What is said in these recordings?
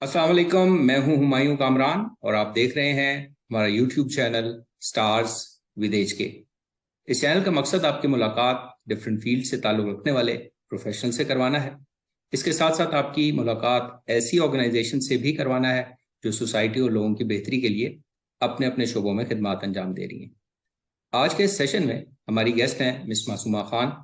अस्सलाम वालेकुम। मैं हूं हुमायूं कामरान और आप देख रहे हैं हमारा यूट्यूब चैनल स्टार्स विद एज के। इस चैनल का मकसद आपकी मुलाकात डिफरेंट फील्ड से ताल्लुक़ रखने वाले प्रोफेशनल से करवाना है। इसके साथ साथ आपकी मुलाकात ऐसी ऑर्गेनाइजेशन से भी करवाना है जो सोसाइटी और लोगों की बेहतरी के लिए अपने अपने शोबों में खिदमत अंजाम दे रही हैं। आज के इस सेशन में हमारी गेस्ट हैं मिस मासूमा खान।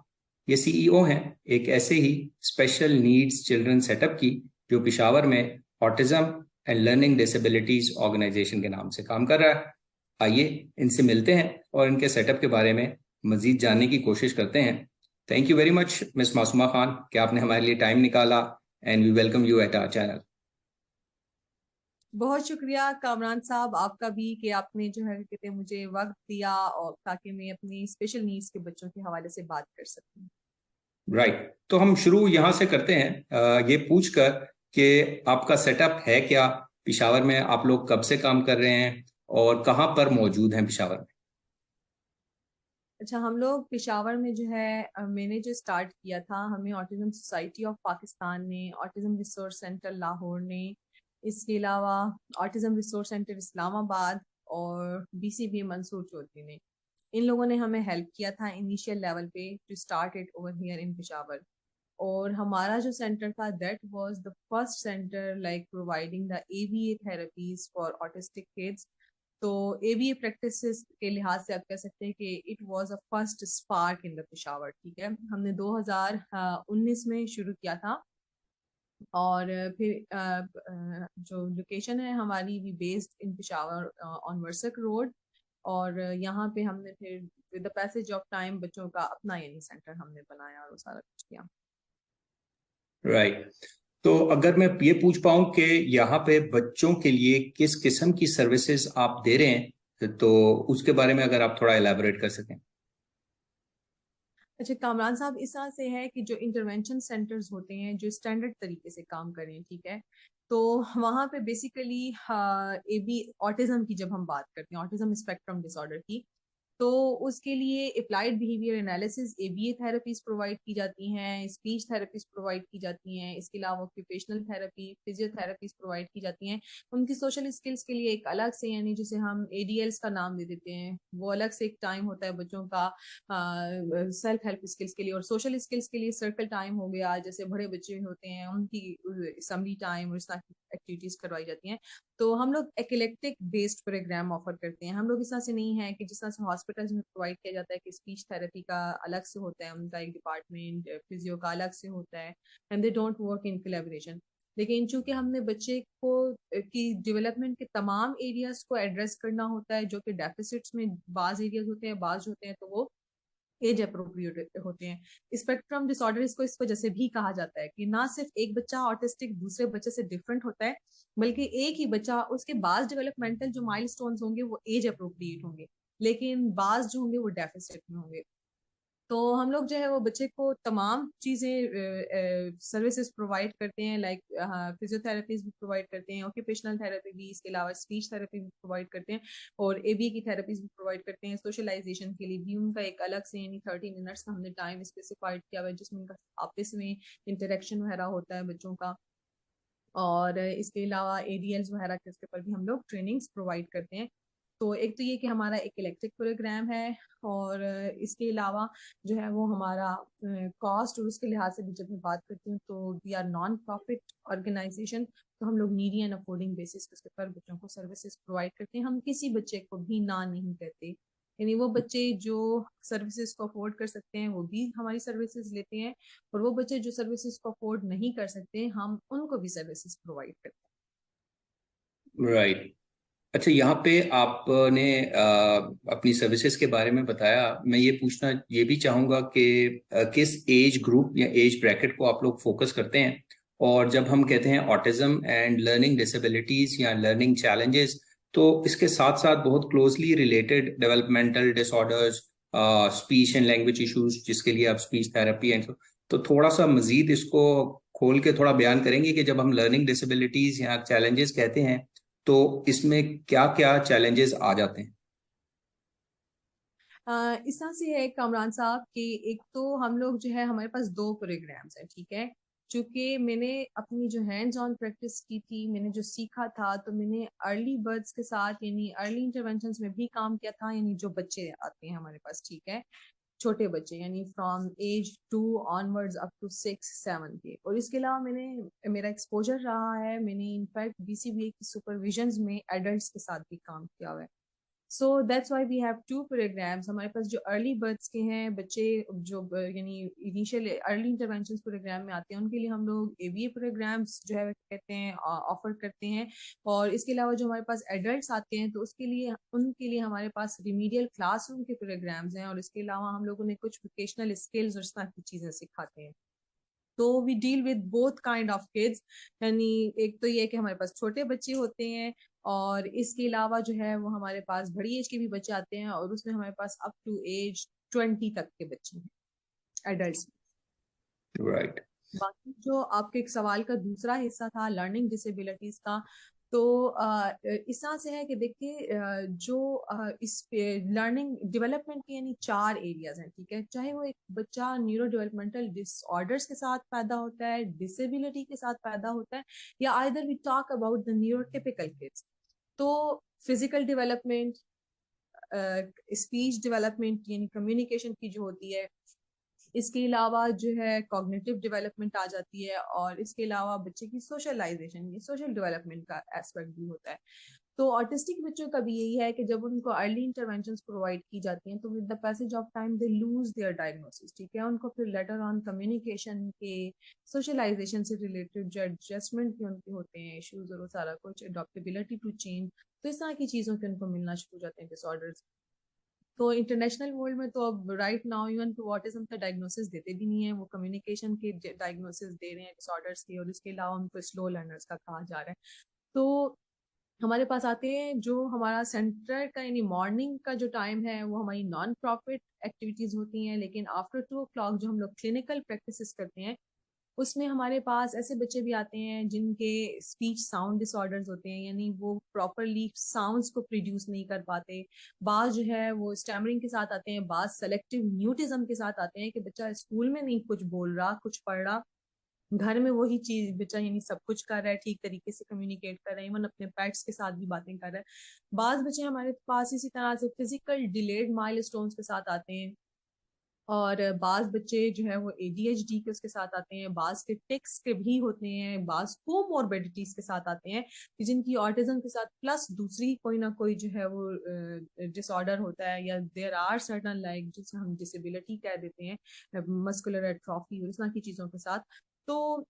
ये सीईओ हैं एक ऐसे ही स्पेशल नीड्स चिल्ड्रन सेटअप की जो पिशावर में autism and learning disabilities organization के नाम से काम कर रहा है। आइए इनसे मिलते हैं और इनके सेटअप के बारे में मजीद जानने की कोशिश करते हैं। Thank you very much miss Masooma Khan कि आपने हमारे लिए टाइम निकाला and we welcome you at our channel. बहुत शुक्रिया कामरान साहब आपका भी कि आपने जो है कहते हैं मुझे वक्त दिया और ताकि मैं अपनी स्पेशल नीड्स के बच्चों के हवाले से बात कर सकूं। राइट, तो हम शुरू यहाँ से करते हैं ये पूछकर कि आपका सेटअप है क्या, पिशावर में आप लोग कब से काम कर रहे हैं और कहाँ पर मौजूद हैं पिशावर में। अच्छा, हम लोग पेशावर में जो है मैंने जो स्टार्ट किया था, हमें ऑटिज्म सोसाइटी ऑफ पाकिस्तान ने, ऑटिज्म रिसोर्स सेंटर लाहौर ने, इसके अलावा ऑटिज्म रिसोर्स सेंटर इस्लामाबाद और बीसीबी मंसूर चौधरी ने, इन लोगों ने हमें हेल्प किया था इनिशियल लेवल पे to start it over here in Peshawar. और हमारा जो सेंटर था that was the first center like providing the ABA therapies for autistic kids. तो एबीए प्रैक्टिसेस के लिहाज से आप कह सकते हैं कि it was a first spark in the Peshawar. ठीक है, हमने 2019 में शुरू किया था। और फिर जो लोकेशन है हमारी, we based in Peshawar on Warsak road. और यहाँ पे हमने फिर with the passage of time बच्चों का अपना यानी सेंटर हमने बनाया और वो सारा कुछ किया। राइट, तो अगर मैं ये पूछ पाऊँ कि यहाँ पे बच्चों के लिए किस किस्म की सर्विसेज आप दे रहे हैं तो उसके बारे में अगर आप थोड़ा इलेबोरेट कर सकें। अच्छा कामरान साहब, इस तरह से है कि जो इंटरवेंशन सेंटर्स होते हैं जो स्टैंडर्ड तरीके से काम करें, ठीक है, तो वहाँ पे बेसिकली ए बी ऑटिज्म की जब हम बात करते हैं, ऑटिज्म स्पेक्ट्रम डिसऑर्डर की, तो उसके लिए applied behaviour analysis ABA therapies provide की जाती हैं, स्पीच थेरेपीज प्रोवाइड की जाती हैं, इसके अलावा ऑक्यूपेशनल थेरेपी, फिजियोथेरेपीज प्रोवाइड की जाती हैं। उनकी सोशल स्किल्स के लिए एक अलग से यानी जिसे हम एडीएल्स का नाम दे देते हैं, वो अलग से एक टाइम होता है बच्चों का सेल्फ हेल्प स्किल्स के लिए। और सोशल स्किल्स के लिए सर्कल टाइम हो गया, जैसे बड़े बच्चे होते हैं उनकी असम्बली टाइम और इस तरह की एक्टिविटीज करवाई जाती हैं। तो हम लोग एक्लेक्टिक बेस्ड प्रोग्राम ऑफर करते हैं। हम लोग इस तरह से नहीं है कि जिस तरह से हॉस्पिटल्स में प्रोवाइड किया जाता है कि स्पीच थेरेपी का अलग से होता है, उनका एक डिपार्टमेंट, फिजियो का अलग से होता है, and they don't work in collaboration. लेकिन चूंकि हमने बच्चे को की डेवलपमेंट के तमाम एरियाज को एड्रेस करना होता है, जो कि डेफिसिट्स में बाज एरियाज होते हैं, बाज होते हैं तो वो एज अप्रोप्रिएट होते हैं। स्पेक्ट्रम डिसऑर्डर इसको इस वजह से भी कहा जाता है कि ना सिर्फ एक बच्चा ऑटिस्टिक दूसरे बच्चे से डिफरेंट होता है, बल्कि एक ही बच्चा, उसके बाद डेवलपमेंटल जो माइलस्टोन्स होंगे वो एज अप्रोप्रिएट होंगे, लेकिन बाज जो होंगे वो डेफिसिट में होंगे। तो हम लोग जो है वो बच्चे को तमाम चीज़ें सर्विसेज प्रोवाइड करते हैं, लाइक फिजियोथेरेपीज भी प्रोवाइड करते हैं, ऑक्यूपेशनल थेरेपी भी, इसके अलावा स्पीच थेरेपी भी प्रोवाइड करते हैं, और एबी की थेरेपीज भी प्रोवाइड करते हैं। सोशलाइजेशन के लिए भी उनका एक अलग से यानी 30 मिनट्स का हमने टाइम स्पेसिफाइड किया हुआ है जिसमें उनका आपस में इंटरेक्शन वगैरह होता है बच्चों का। और इसके अलावा एडीएल्स वगैरह के उसके ऊपर भी हम लोग ट्रेनिंग्स प्रोवाइड करते हैं। तो एक तो ये कि हमारा एक इलेक्ट्रिक प्रोग्राम है, और इसके अलावा जो है वो हमारा कॉस्ट और उसके लिहाज से भी जब मैं बात करती हूँ तो we are non profit organization. तो हम लोग नीडी एंड अफोर्डिंग बेसिस के ऊपर बच्चों को सर्विसेज प्रोवाइड करते हैं। हम किसी बच्चे को भी ना नहीं कहते, यानी वो बच्चे जो सर्विसेज को अफोर्ड कर सकते हैं वो भी हमारी सर्विसेज लेते हैं, और वो बच्चे जो सर्विसेज को अफोर्ड नहीं कर सकते हम उनको भी सर्विसेज प्रोवाइड करते राइट, अच्छा यहाँ पे आपने अपनी सर्विसेज के बारे में बताया। मैं ये पूछना ये भी चाहूँगा कि किस एज ग्रुप या एज ब्रैकेट को आप लोग फोकस करते हैं। और जब हम कहते हैं ऑटिज्म एंड लर्निंग डिसेबिलिटीज या लर्निंग चैलेंजेस, तो इसके साथ साथ बहुत closely related developmental disorders, speech and language issues जिसके लिए आप स्पीच थेरेपी एंड तो थोड़ा सा मजीद इसको खोल के थोड़ा बयान करेंगे कि जब हम लर्निंग डिसेबिलिटीज या चैलेंजेस कहते हैं तो इसमें क्या क्या चैलेंजेस आ जाते हैं। हैं। इस तरह से है कामरान साहब कि एक तो हम लोग जो है हमारे पास दो प्रोग्राम्स हैं, ठीक है। चूंकि मैंने अपनी जो हैंड्स ऑन प्रैक्टिस की थी, मैंने जो सीखा था, तो मैंने अर्ली बर्ड्स के साथ यानी अर्ली इंटरवेंशंस में भी काम किया था, यानी जो बच्चे आते हैं हमारे पास, ठीक है, छोटे बच्चे यानी from age 2 onwards up to 6-7 के। और इसके अलावा मैंने मेरा एक्सपोजर रहा है, मैंने इनफैक्ट BCBA की सुपरविजन में एडल्ट्स के साथ भी काम किया हुआ है। So that's why we have 2 programs हमारे पास, जो अर्ली बर्ड्स के हैं बच्चे, जो यानी इनिशियल अर्ली इंटरवेंशन प्रोग्राम में आते हैं, उनके लिए हम लोग ABA प्रोग्राम्स जो है कहते हैं ऑफर करते हैं। और इसके अलावा जो हमारे पास एडल्ट्स आते हैं, तो उसके लिए उनके लिए हमारे पास रिमीडियल क्लासरूम के प्रोग्राम्स हैं, और इसके अलावा हम लोग उन्हें कुछ वोकेशनल स्किल्स और इस तरह की चीजें सिखाते हैं। तो we deal with both kind of kids, यानी एक तो ये कि हमारे पास छोटे बच्चे होते हैं, और इसके अलावा जो है वो हमारे पास बड़ी एज के भी बच्चे आते हैं, और उसमें हमारे पास अप टू एज 20 तक के बच्चे हैं एडल्ट। राइट। बाकी जो आपके एक सवाल का दूसरा हिस्सा था लर्निंग डिसेबिलिटीज का, तो इस तरह से है कि देखिए, जो इस लर्निंग डेवलपमेंट के यानी 4 एरियाज हैं, ठीक है, चाहे वो एक बच्चा न्यूरो डेवलपमेंटल डिसऑर्डर्स के साथ पैदा होता है, डिसेबिलिटी के साथ पैदा होता है, या either we talk about the neurotypical kids. तो फिजिकल डेवलपमेंट, स्पीच डेवलपमेंट यानी कम्युनिकेशन की जो होती है, इसके अलावा जो है कॉग्निटिव डेवलपमेंट आ जाती है, और इसके अलावा बच्चे की सोशलाइजेशन, ये सोशल डेवलपमेंट का एस्पेक्ट भी होता है। तो ऑटिस्टिक बच्चों का भी यही है कि जब उनको अर्ली इंटरवेंशंस प्रोवाइड की जाती हैं, तो with the passage of time they lose their diagnosis, ठीक है, उनको फिर लेटर ऑन कम्युनिकेशन के, सोशलाइजेशन से रिलेटेड जो एडजस्टमेंट के उनके होते हैं इश्यूज, और वो सारा कुछ, अडॉप्टेबिलिटी टू चेंज, तो इस तरह की चीज़ों के उनको मिलना शुरू हो जाते हैं डिसऑर्डर्स। तो इंटरनेशनल वर्ल्ड में तो अब right now even to autism का डायग्नोसिस देते भी नहीं है, वो कम्युनिकेशन के डायग्नोसिस दे रहे हैं डिसऑर्डर्स के, और इसके अलावा उनको स्लो लर्नर्स का कहा जा रहा है। तो हमारे पास आते हैं जो हमारा सेंटर का यानी मॉर्निंग का जो टाइम है, वो हमारी नॉन प्रॉफिट एक्टिविटीज होती हैं, लेकिन आफ्टर 2 o'clock जो हम लोग क्लिनिकल प्रैक्टिसेस करते हैं, उसमें हमारे पास ऐसे बच्चे भी आते हैं जिनके स्पीच साउंड डिसऑर्डर्स होते हैं, यानी वो प्रॉपरली साउंड्स को प्रोड्यूस नहीं कर पाते। बाज जो है वो स्टैमरिंग के साथ आते हैं, बाज सेलेक्टिव म्यूटिज्म के साथ आते हैं, कि बच्चा स्कूल में नहीं कुछ बोल रहा, कुछ पढ़ रहा, घर में वही चीज बच्चा यानी सब कुछ कर रहा है, ठीक तरीके से कम्युनिकेट कर रहा है, इवन अपने पेट्स के साथ भी बातें कर रहा है। बाज बच्चे हमारे पास इसी तरह से फिजिकल डिलेड माइलस्टोन्स के साथ आते हैं, और बाज बच्चे जो है वो ADHD के उसके साथ आते हैं, बाज के टिक्स के भी होते हैं, बाज कोमोर्बिडिटीज के साथ आते हैं, कि जिनकी ऑटिज्म के साथ प्लस दूसरी कोई ना कोई जो है वो डिसऑर्डर होता है, या देयर आर सर्टन लाइक जिसे हम डिसेबिलिटी कह देते हैं, मस्कुलर एट्रोफी और इस तरह की चीजों के साथ। तो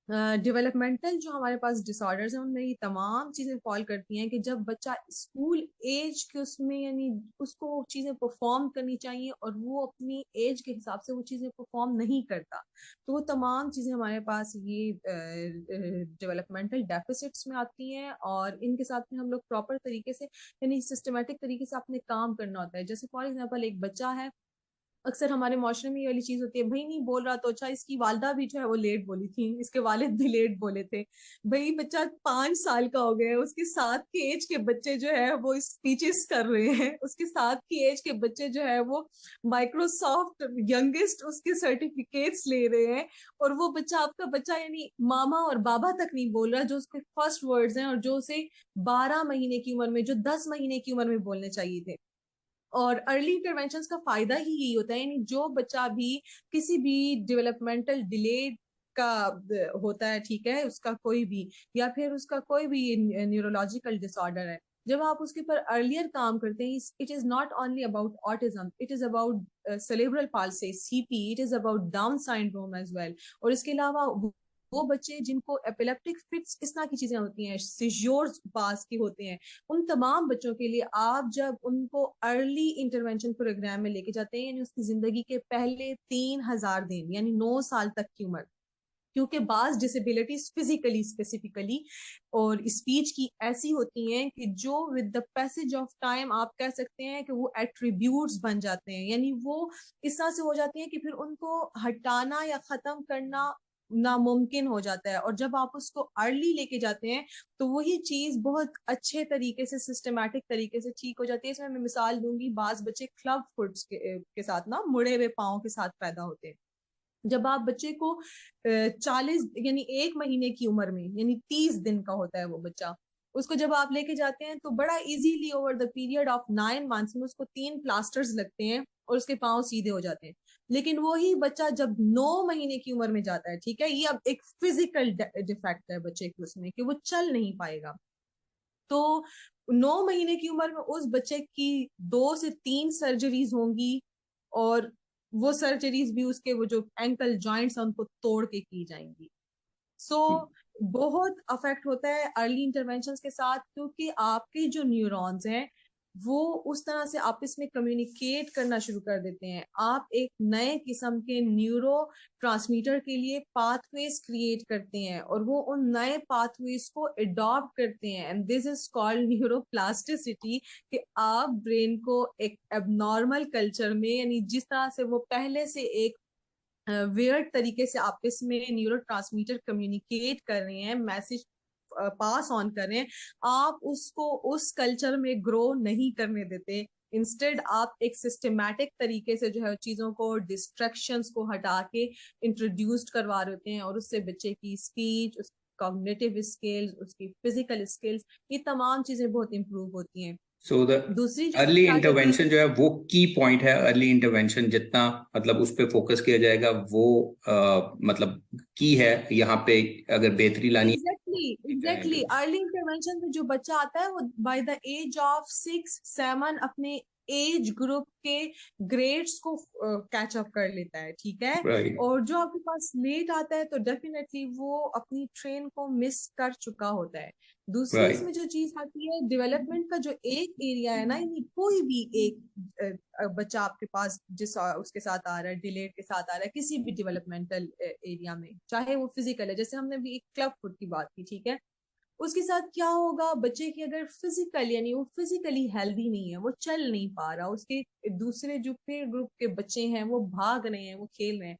डेवलपमेंटल जो हमारे पास डिसऑर्डर्स हैं, उनमें ये तमाम चीजें फॉल करती हैं, कि जब बच्चा स्कूल एज के उसमें यानी उसको वो चीजें परफॉर्म करनी चाहिए, और वो अपनी एज के हिसाब से वो चीजें परफॉर्म नहीं करता, तो वो तमाम चीजें हमारे पास ये डेवलपमेंटल डेफिसिट्स में आती हैं, और इनके साथ में हम लोग प्रॉपर तरीके से यानी सिस्टमेटिक तरीके से अपने काम करना होता है। जैसे फॉर एग्जाम्पल एक बच्चा है, अक्सर हमारे माशरे में ये वाली चीज होती है, भाई नहीं बोल रहा तो अच्छा, इसकी वालदा भी जो है वो लेट बोली थी, इसके वालिद भी लेट बोले थे, भाई बच्चा 5 साल का हो गया है, उसके साथ की एज के बच्चे जो है वो स्पीचेस कर रहे हैं, उसके साथ की एज के बच्चे जो है वो माइक्रोसॉफ्ट यंगेस्ट उसके सर्टिफिकेट्स ले रहे हैं, और वो बच्चा, आपका बच्चा यानी मामा और बाबा तक नहीं बोल रहा, जो उसके फर्स्ट वर्ड्स हैं, और जो उसे 12 महीने की उम्र में, जो 10 महीने की उम्र में बोलने चाहिए थे। और अर्ली इंटरवेंशन का फायदा ही यही होता है, यानी जो बच्चा भी किसी भी डेवलपमेंटल डिले का होता है, ठीक है, उसका कोई भी, या फिर उसका कोई भी न्यूरोलॉजिकल डिसऑर्डर है, जब आप उसके ऊपर अर्लियर काम करते हैं, it is not only about autism, it is about cerebral palsy, CP, it is about down syndrome as well. और इसके अलावा वो बच्चे जिनको एपिलेप्टिक फिट्स, इस तरह की चीजें होती हैं, सिजोर्स पास की होते हैं, उन तमाम बच्चों के लिए आप जब उनको अर्ली इंटरवेंशन प्रोग्राम में लेके जाते हैं, यानी उसकी जिंदगी के पहले 3000 दिन यानी 9 साल तक की उम्र, क्योंकि बाज डिसेबिलिटीज फिजिकली स्पेसिफिकली और स्पीच की ऐसी होती हैं कि जो with the passage of time आप कह सकते हैं कि वो एट्रीब्यूट्स बन जाते हैं, यानी वो इस तरह से हो जाती हैं कि फिर उनको हटाना या खत्म करना नामुमकिन हो जाता है। और जब आप उसको अर्ली लेके जाते हैं, तो वही चीज बहुत अच्छे तरीके से सिस्टमेटिक तरीके से ठीक हो जाती है। इसमें मैं मिसाल दूंगी, बाज बच्चे क्लब फुट्स के साथ ना, मुड़े हुए पाँव के साथ पैदा होते हैं, जब आप बच्चे को 40 यानी 1 महीने की उम्र में, यानी 30 दिन का होता है वो बच्चा, उसको जब आप लेके जाते हैं तो बड़ा easily over the period of 9 months में उसको 3 प्लास्टर्स लगते हैं और उसके पाँव सीधे हो जाते हैं। लेकिन वही बच्चा जब 9 महीने की उम्र में जाता है, ठीक है, ये अब एक फिजिकल डिफेक्ट है बच्चे के उसमें कि वो चल नहीं पाएगा। तो 9 महीने की उम्र में उस बच्चे की 2 से 3 सर्जरीज होंगी, और वो सर्जरीज भी उसके वो जो एंकल जॉइंट्स हैं उनको तोड़ के की जाएंगी। सो बहुत अफेक्ट होता है अर्ली इंटरवेंशन के साथ, क्योंकि आपके जो न्यूरॉन्स हैं वो उस तरह से आपस में कम्युनिकेट करना शुरू कर देते हैं। आप एक नए किस्म के न्यूरो ट्रांसमीटर के लिए पाथवेज क्रिएट करते हैं और वो उन नए पाथवेज को अडॉप्ट करते हैं, and this is called neuroplasticity. कि आप ब्रेन को एक एबनॉर्मल कल्चर में, यानी जिस तरह से वो पहले से एक वियर्ड तरीके से आपस में न्यूरो ट्रांसमीटर कम्युनिकेट कर रहे हैं, मैसेज पास ऑन कर रहे हैं, आप उसको उस कल्चर में ग्रो नहीं करने देते। इंस्टेड आप एक सिस्टमैटिक तरीके से जो है चीजों को, डिस्ट्रैक्शंस को हटा के इंट्रोड्यूस्ड करवा रहे होते हैं, और उससे बच्चे की स्पीच, उसकी कॉग्निटिव स्किल्स, उसकी फिजिकल स्किल्स, ये तमाम चीजें बहुत इंप्रूव होती हैं। सो द दूसरी जो अर्ली बात आ जाती है, इंटरवेंशन जो है वो की पॉइंट है। अर्ली इंटरवेंशन जितना मतलब उस पे फोकस किया जाएगा वो मतलब की है यहाँ पे। अगर बेहतरी लानी एग्जैक्टली है एग्जैक्टली अर्ली इंटरवेंशन में जो बच्चा आता है वो बाय द एज ऑफ 6-7 अपने एज ग्रुप के ग्रेड्स को कैच अप कर लेता है, ठीक है। राइट और जो आपके पास लेट आता है तो डेफिनेटली वो अपनी ट्रेन को मिस कर चुका होता है। दूसरी इसमें राइट जो चीज आती है, डेवलपमेंट का जो एक एरिया है ना, यानी कोई भी एक बच्चा आपके पास जिस उसके साथ आ रहा है, डिलेट के साथ आ रहा है किसी भी डेवलपमेंटल एरिया में, चाहे वो फिजिकल है, जैसे हमने भी एक क्लब फुट की बात की, ठीक है, उसके साथ क्या होगा, बच्चे की अगर फिजिकल, यानी वो फिजिकली हेल्दी नहीं है, वो चल नहीं पा रहा, उसके दूसरे जो पेयर ग्रुप के बच्चे हैं वो भाग रहे हैं, वो खेल रहे हैं,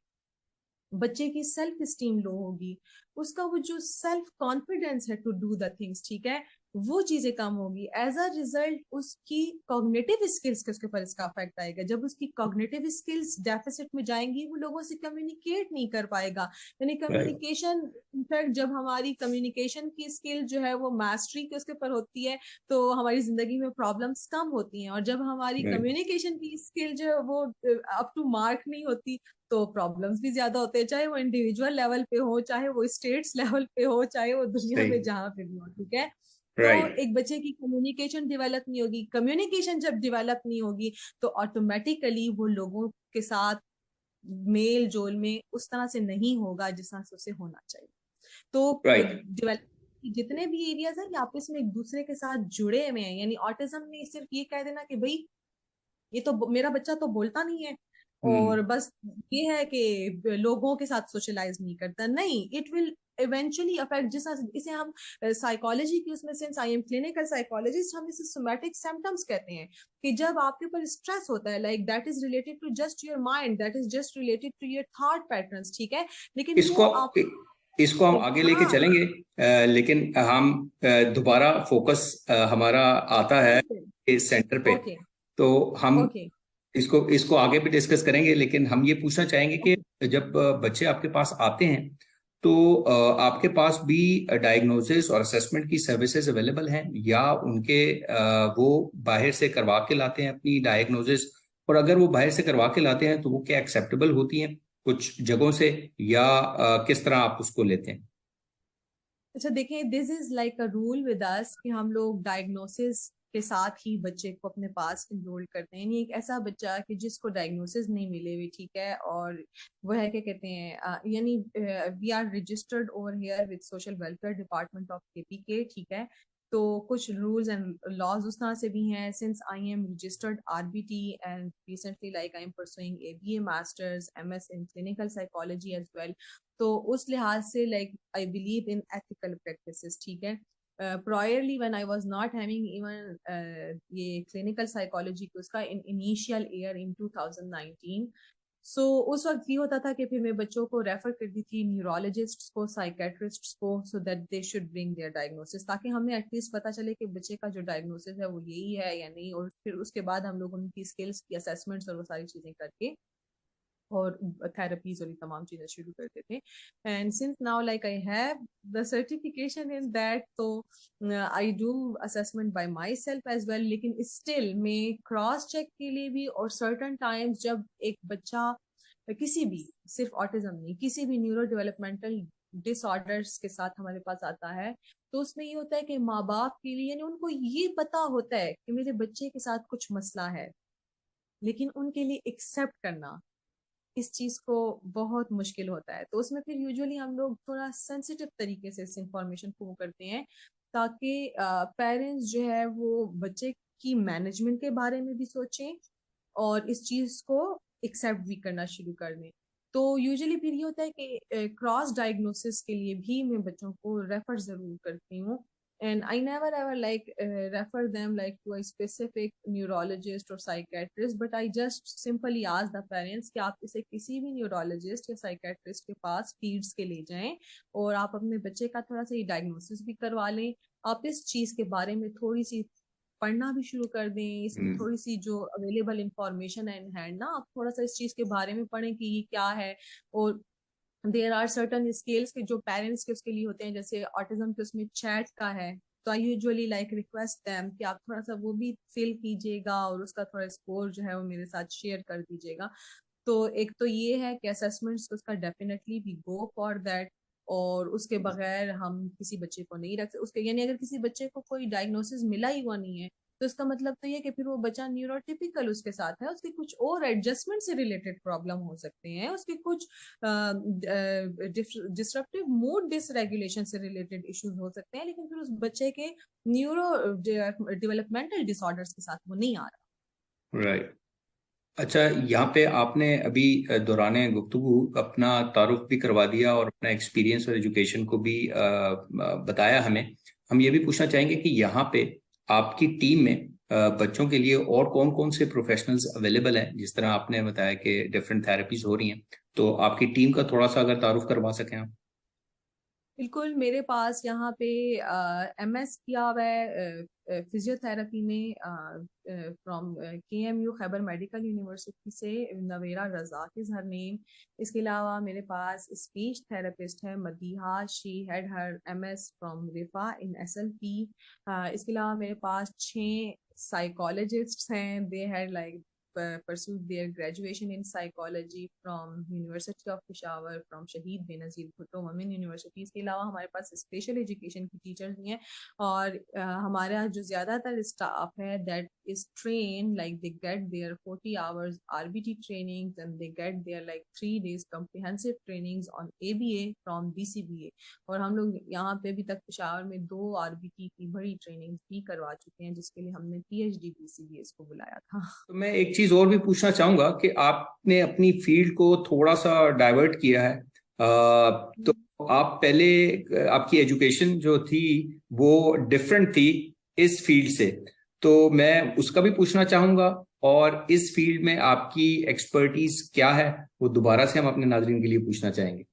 बच्चे की सेल्फ स्टीम लो होगी, उसका वो जो सेल्फ कॉन्फिडेंस है टू डू द थिंग्स, ठीक है, वो चीजें कम होगी। एज अ रिजल्ट उसकी कॉग्निटिव स्किल्स के उसके ऊपर इसका अफेक्ट आएगा। जब उसकी कॉग्निटिव स्किल्स डेफिसिट में जाएंगी, वो लोगों से कम्युनिकेट नहीं कर पाएगा। यानी राइट कम्युनिकेशन, इनफैक्ट जब हमारी कम्युनिकेशन की स्किल जो है वो मास्टरी के उसके ऊपर होती है, तो हमारी जिंदगी में प्रॉब्लम्स कम होती हैं, और जब हमारी राइट कम्युनिकेशन की स्किल जो है वो अप टू मार्क नहीं होती, तो प्रॉब्लम्स भी ज्यादा होते हैं, चाहे वो इंडिविजुअल लेवल पे हो, चाहे वो स्टेट्स लेवल पे हो, चाहे वो दुनिया सही में जहां पे भी हो, ठीक है। तो राइट एक बच्चे की कम्युनिकेशन डेवलप नहीं होगी, कम्युनिकेशन जब डेवलप नहीं होगी तो ऑटोमेटिकली वो लोगों के साथ मेल जोल में उस तरह से नहीं होगा जिस तरह से उसे होना चाहिए। तो राइट डेवलप जितने भी एरियाज हैं ये आपस में एक दूसरे के साथ जुड़े हुए हैं। यानी ऑटिज्म में सिर्फ ये कह देना कि भाई ये तो मेरा बच्चा तो बोलता नहीं है और हम्म बस ये है कि लोगों के साथ सोशलाइज नहीं करता, नहीं, इट विल इवेंचुअली अफेक्ट। जिस इसे हम साइकोलॉजी की उसमें, since I M clinical psychologist, हम इसे सोमैटिक सिम्टम्स कहते हैं। कि जब आपके ऊपर स्ट्रेस होता है, like that is related to just your mind, that is just related to your thought patterns, ठीक है, लेकिन वो इसको आप, इसको हम आगे लेके हाँ, चलेंगे। लेकिन हम दोबारा फोकस हमारा आता है ओके इस सेंटर पे। ओके तो हम ओके इसको इसको आगे भी डिस्कस करेंगे, लेकिन हम ये पूछना चाहेंगे कि ओके। जब बच्चे आपके पास आते हैं तो आपके पास भी डायग्नोसिस और असेसमेंट की सर्विसेज अवेलेबल हैं, या उनके वो बाहर से करवा के लाते हैं अपनी डायग्नोसिस? और अगर वो बाहर से करवा के लाते हैं तो वो क्या एक्सेप्टेबल होती हैं कुछ जगहों से, या किस तरह आप उसको लेते हैं? अच्छा देखें, this is like a rule with us कि हम लोग डायग्नोसिस के साथ ही बच्चे को अपने पास इनरोल करते हैं। यानी एक ऐसा बच्चा कि जिसको डायग्नोसिस नहीं मिले हुई, ठीक है, और वो है क्या कहते हैं, यानी we are registered over here with social welfare department of KPK, ठीक है। तो कुछ रूल्स एंड लॉज उस तरह से भी हैं। Since I am registered RBT and recently like I am pursuing ABA masters MS in clinical psychology as well, तो उस लिहाज से like I believe in ethical practices, ठीक है। Priorly when I was not having even ये clinical psychology को उसका in initial year in 2019, सो उस वक्त ये होता था कि फिर मैं बच्चों को रेफर करती थी न्यूरोलॉजिस्ट्स को, साइकेट्रिस्ट्स को, so that they should bring their diagnosis, ताकि हमें एटलीस्ट पता चले कि बच्चे का जो डायग्नोसिस है वो यही है या नहीं, और फिर उसके बाद हम लोग उनकी स्किल्स की असेसमेंट्स और वो सारी चीजें करके और थेरेपीज और ये तमाम चीजें शुरू करते थे. And since now like I have the certification in that, तो I do assessment by myself as well. लेकिन स्टिल मैं क्रॉस चेक के लिए भी, और सर्टन टाइम्स जब एक बच्चा किसी भी, सिर्फ ऑटिज्म नहीं, किसी भी न्यूरो डेवलपमेंटल डिसऑर्डर्स के साथ हमारे पास आता है, तो उसमें ये होता है कि माँ बाप के लिए, यानी उनको ये पता होता है कि मेरे बच्चे के साथ कुछ मसला है, लेकिन उनके लिए एक्सेप्ट करना इस चीज को बहुत मुश्किल होता है. तो उसमें फिर यूजुअली हम लोग थोड़ा सेंसिटिव तरीके से इस इंफॉर्मेशन को वो करते हैं, ताकि पेरेंट्स जो है वो बच्चे की मैनेजमेंट के बारे में भी सोचें और इस चीज को एक्सेप्ट भी करना शुरू कर दें. तो यूजुअली फिर ये होता है कि क्रॉस डायग्नोसिस के लिए भी मैं बच्चों को रेफर जरूर करती हूँ. And I never ever like refer them like to a specific neurologist or psychiatrist, but I just simply ask the parents कि आप इसे किसी भी neurologist या psychiatrist के पास फीड्स के ले जाएं, और आप अपने बच्चे का थोड़ा सा ये डायग्नोसिस भी करवा लें. आप इस चीज के बारे में थोड़ी सी पढ़ना भी शुरू कर दें, इसकी थोड़ी सी जो अवेलेबल इंफॉर्मेशन है इन हैंड ना, आप थोड़ा सा इस चीज के बारे में पढ़ें कि ये क्या है. और देर आर सर्टन स्केल्स के जो पेरेंट्स के उसके लिए होते हैं, जैसे ऑटिज्म के उसमें चैट का है, तो I usually like request them कि आप थोड़ा सा वो भी फिल कीजिएगा और उसका थोड़ा स्कोर जो है वो मेरे साथ शेयर कर दीजिएगा. तो एक तो ये है कि असेसमेंट्स उसका definitely we go for that, और उसके बगैर हम किसी बच्चे को नहीं रख सकते. उसके यानी अगर किसी बच्चे को कोई डायग्नोसिस मिला ही हुआ नहीं है, तो इसका मतलब तो ये कि फिर वो बच्चा न्यूरोटिपिकल उसके साथ है, उसके कुछ और एडजस्टमेंट से रिलेटेड प्रॉब्लम हो सकते हैं, उसके कुछ डिसरप्टिव मूड डिसरेगुलेशन से रिलेटेड इश्यूज हो सकते हैं, लेकिन फिर उस बच्चे के न्यूरो डेवलपमेंटल डिसऑर्डर्स के साथ वो नहीं आ रहा. राइट. अच्छा, यहाँ पे आपने अभी दौराने गुफ्तगू अपना तारुफ भी करवा दिया और अपना एक्सपीरियंस और एजुकेशन को भी बताया हमें. हम ये भी पूछना चाहेंगे कि यहाँ पे आपकी टीम में बच्चों के लिए और कौन कौन से प्रोफेशनल्स अवेलेबल हैं. जिस तरह आपने बताया कि डिफरेंट थेरेपीज हो रही हैं, तो आपकी टीम का थोड़ा सा अगर तारुफ करवा सकें आप. बिल्कुल, मेरे पास यहाँ पे एमएस किया हुआ है फिजियोथेरेपी में from KMU Khyber medical university से Navera Razzaq is her name. इसके अलावा मेरे पास स्पीच थेरेपिस्ट है Madiha, she had her MS from Riphah in SLP. इसके अलावा मेरे पास 6 साइकोलॉजिस्ट्स हैं, they had like pursued their graduation in psychology from University of Peshawar, from Shahid Benazir Bhutto Women University. इसके अलावा हमारे पास स्पेशल एजुकेशन की टीचर्स भी हैं, और हमारा जो ज्यादातर स्टाफ है that is train like they get their 40 hours RBT trainings, and they get their like 3 days comprehensive trainings on ABA from BCBA. और हम लोग यहाँ पे अभी तक पेशावर में 2 RBT की बड़ी ट्रेनिंग भी करवा चुके हैं, जिसके लिए हमने PhD BCBA को बुलाया था. तो मैं एक चीज और भी पूछना चाहूंगा कि आपने अपनी फील्ड को थोड़ा सा डाइवर्ट किया है. तो आप पहले आपकी एजुकेशन जो थी वो डिफरेंट थी इस फील्ड से, तो मैं उसका भी पूछना चाहूंगा. और इस फील्ड में आपकी एक्सपर्टीज क्या है, वो दोबारा से हम अपने नाजरीन के लिए पूछना चाहेंगे.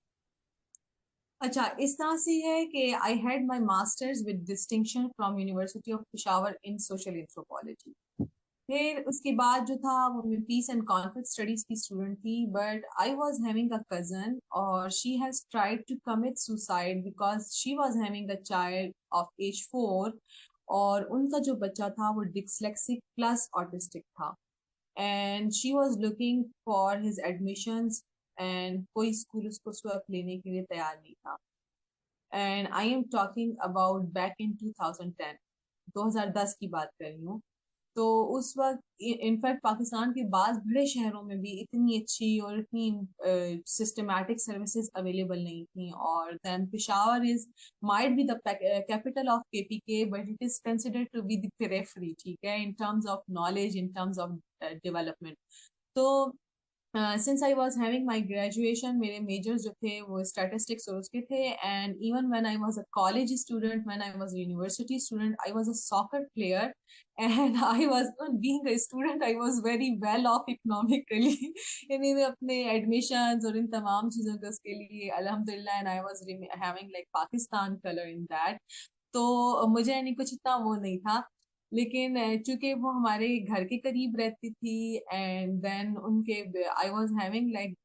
अच्छा, इस तरह से है कि I had my masters with distinction from university of Peshawar in social anthropology. फिर उसके बाद जो था वो मैं पीस एंड कॉन्फ्लिक्ट स्टडीज की स्टूडेंट थी, but I was having a cousin और she has tried to commit suicide because she was having a child of age 4, और उनका जो बच्चा था वो डिसलेक्सिक प्लस ऑटिस्टिक था. And she was looking for his admissions, and कोई school उसको स्वैप लेने के लिए तैयार नहीं था. And I am talking about back in 2010, 2010 की बात कर रही हूँ. तो उस वक्त इनफैक्ट पाकिस्तान के बाद बड़े शहरों में भी इतनी अच्छी और इतनी सिस्टमैटिक सर्विसेज अवेलेबल नहीं थी. और then Peshawar is might be the capital of KPK, but it is considered to be the periphery, ठीक है, in terms of knowledge, in terms of development. तो since I was having my graduation, मेरे majors जो थे वो statistics और उसके थे. And even when I was a college student, when I was university student, I was a soccer player. And I was being a student, I was very well of economically. यानी मैं अपने admissions और इन तमाम चीज़ों के उसके लिए अल्हम्दुलिल्लाह, and I was having like Pakistan colour in that. तो मुझे यानी कुछ इतना वो नहीं था. लेकिन चूंकि वो हमारे घर के करीब रहती थी, एंड देन उनके I was having like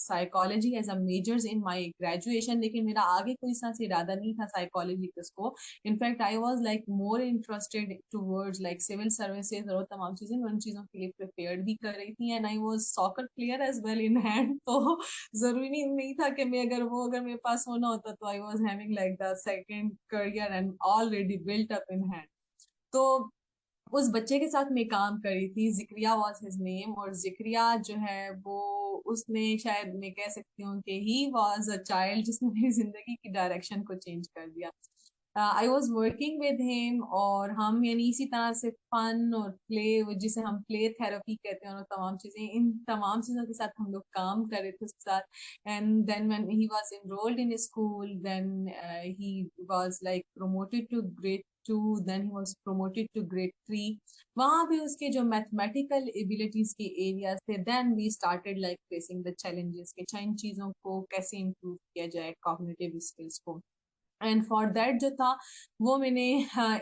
psychology as a majors in my graduation, लेकिन मेरा आगे कोई सा इरादा नहीं था साइकोलॉजी को। In fact I was like more interested towards like civil services और तमाम चीजें, मैं उन चीजों के लिए प्रिपेयर्ड भी कर रही थी, and I was soccer player as well in hand. तो जरूरी नहीं था कि मैं अगर मेरे पास होना होता, तो आई was having like the second career and already built up in hand. तो उस बच्चे के साथ मैं काम कर रही थी, जिक्रिया वाज हिज नेम, और जिक्रिया जो है वो, उसने शायद मैं कह सकती हूँ कि ही वाज अ चाइल्ड जिसने मेरी जिंदगी की डायरेक्शन को चेंज कर दिया। I was working with him, और हम यानी इसी तरह से फन और प्ले, जिसे हम प्ले थेरेपी कहते हैं, और तमाम चीजें, इन तमाम चीजों के साथ हम लोग काम कर रहे थे उसके साथ। And then when he was enrolled in school, then he was like promoted to grade 2, then he was promoted to grade 3। वहां भी उसके जो मैथमेटिकल एबिलिटीज के एरियाज थे, then we started like facing the challenges के इन चीजों को कैसे इंप्रूव किया जाए, कॉग्निटिव स्किल्स को। एंड फॉर दैट जो था वो मैंने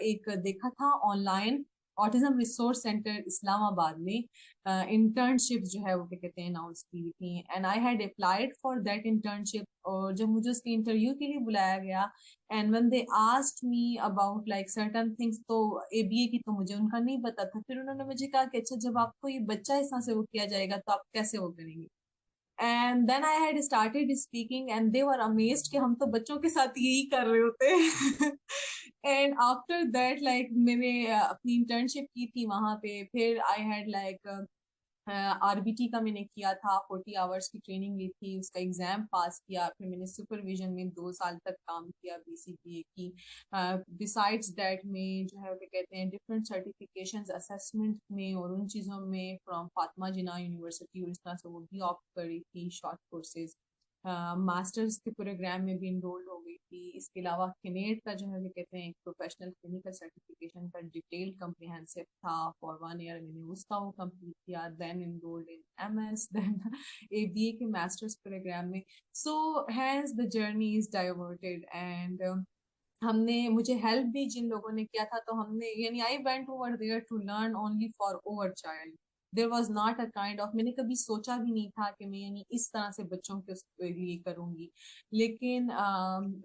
एक देखा था online, autism resource centre Islamabad में इंटर्नशिप जो है वो क्या कहते हैं अनाउंस की थी, and I had applied for that internship. और जब मुझे उसके इंटरव्यू के लिए बुलाया गया, and when they asked me about like certain things, तो एबीए की तो मुझे उनका नहीं पता था। फिर उन्होंने मुझे कहा कि अच्छा, जब आपको ये बच्चा इस तरह से वो किया जाएगा तो आप कैसे वो करेंगे। And then I had started speaking, and they were amazed कि हम तो बच्चों के साथ यही कर रहे होते हैं। एंड आफ्टर दैट लाइक मैंने अपनी इंटर्नशिप की थी वहां पे, फिर आई हैड लाइक आरबीटी का मैंने किया था, 40 आवर्स की ट्रेनिंग ली थी, उसका एग्जाम पास किया, फिर मैंने सुपरविजन में 2 साल तक काम किया बीसीपीए की। बिसाइड्स दैट में जो है क्या कहते हैं डिफरेंट सर्टिफिकेशंस असेसमेंट में और उन चीज़ों में फ्रॉम फातिमा जिन्ना यूनिवर्सिटी और इस तरह से वो भी ऑप्ट करी थी शॉर्ट कोर्सेज। मास्टर्स के प्रोग्राम में भी इनरोल हो गई थी। इसके अलावा किनेट का जो है क्या कहते हैं एक प्रोफेशनल क्लिनिकल सर्टिफिकेशन का डिटेल कम्प्रिहेंसिव था फॉर 1 ईयर, मैंने उसका वो कंप्लीट किया। Then enrolled in MS, then ABA के मास्टर्स प्रोग्राम में। So has the journey is diverted, and हमने, मुझे हेल्प भी जिन लोगों ने किया था, तो हमने यानी I went over there to learn only for our child. There was not a kind of, मैंने कभी सोचा भी नहीं था कि मैं यानी इस तरह से बच्चों के लिए करूंगी। लेकिन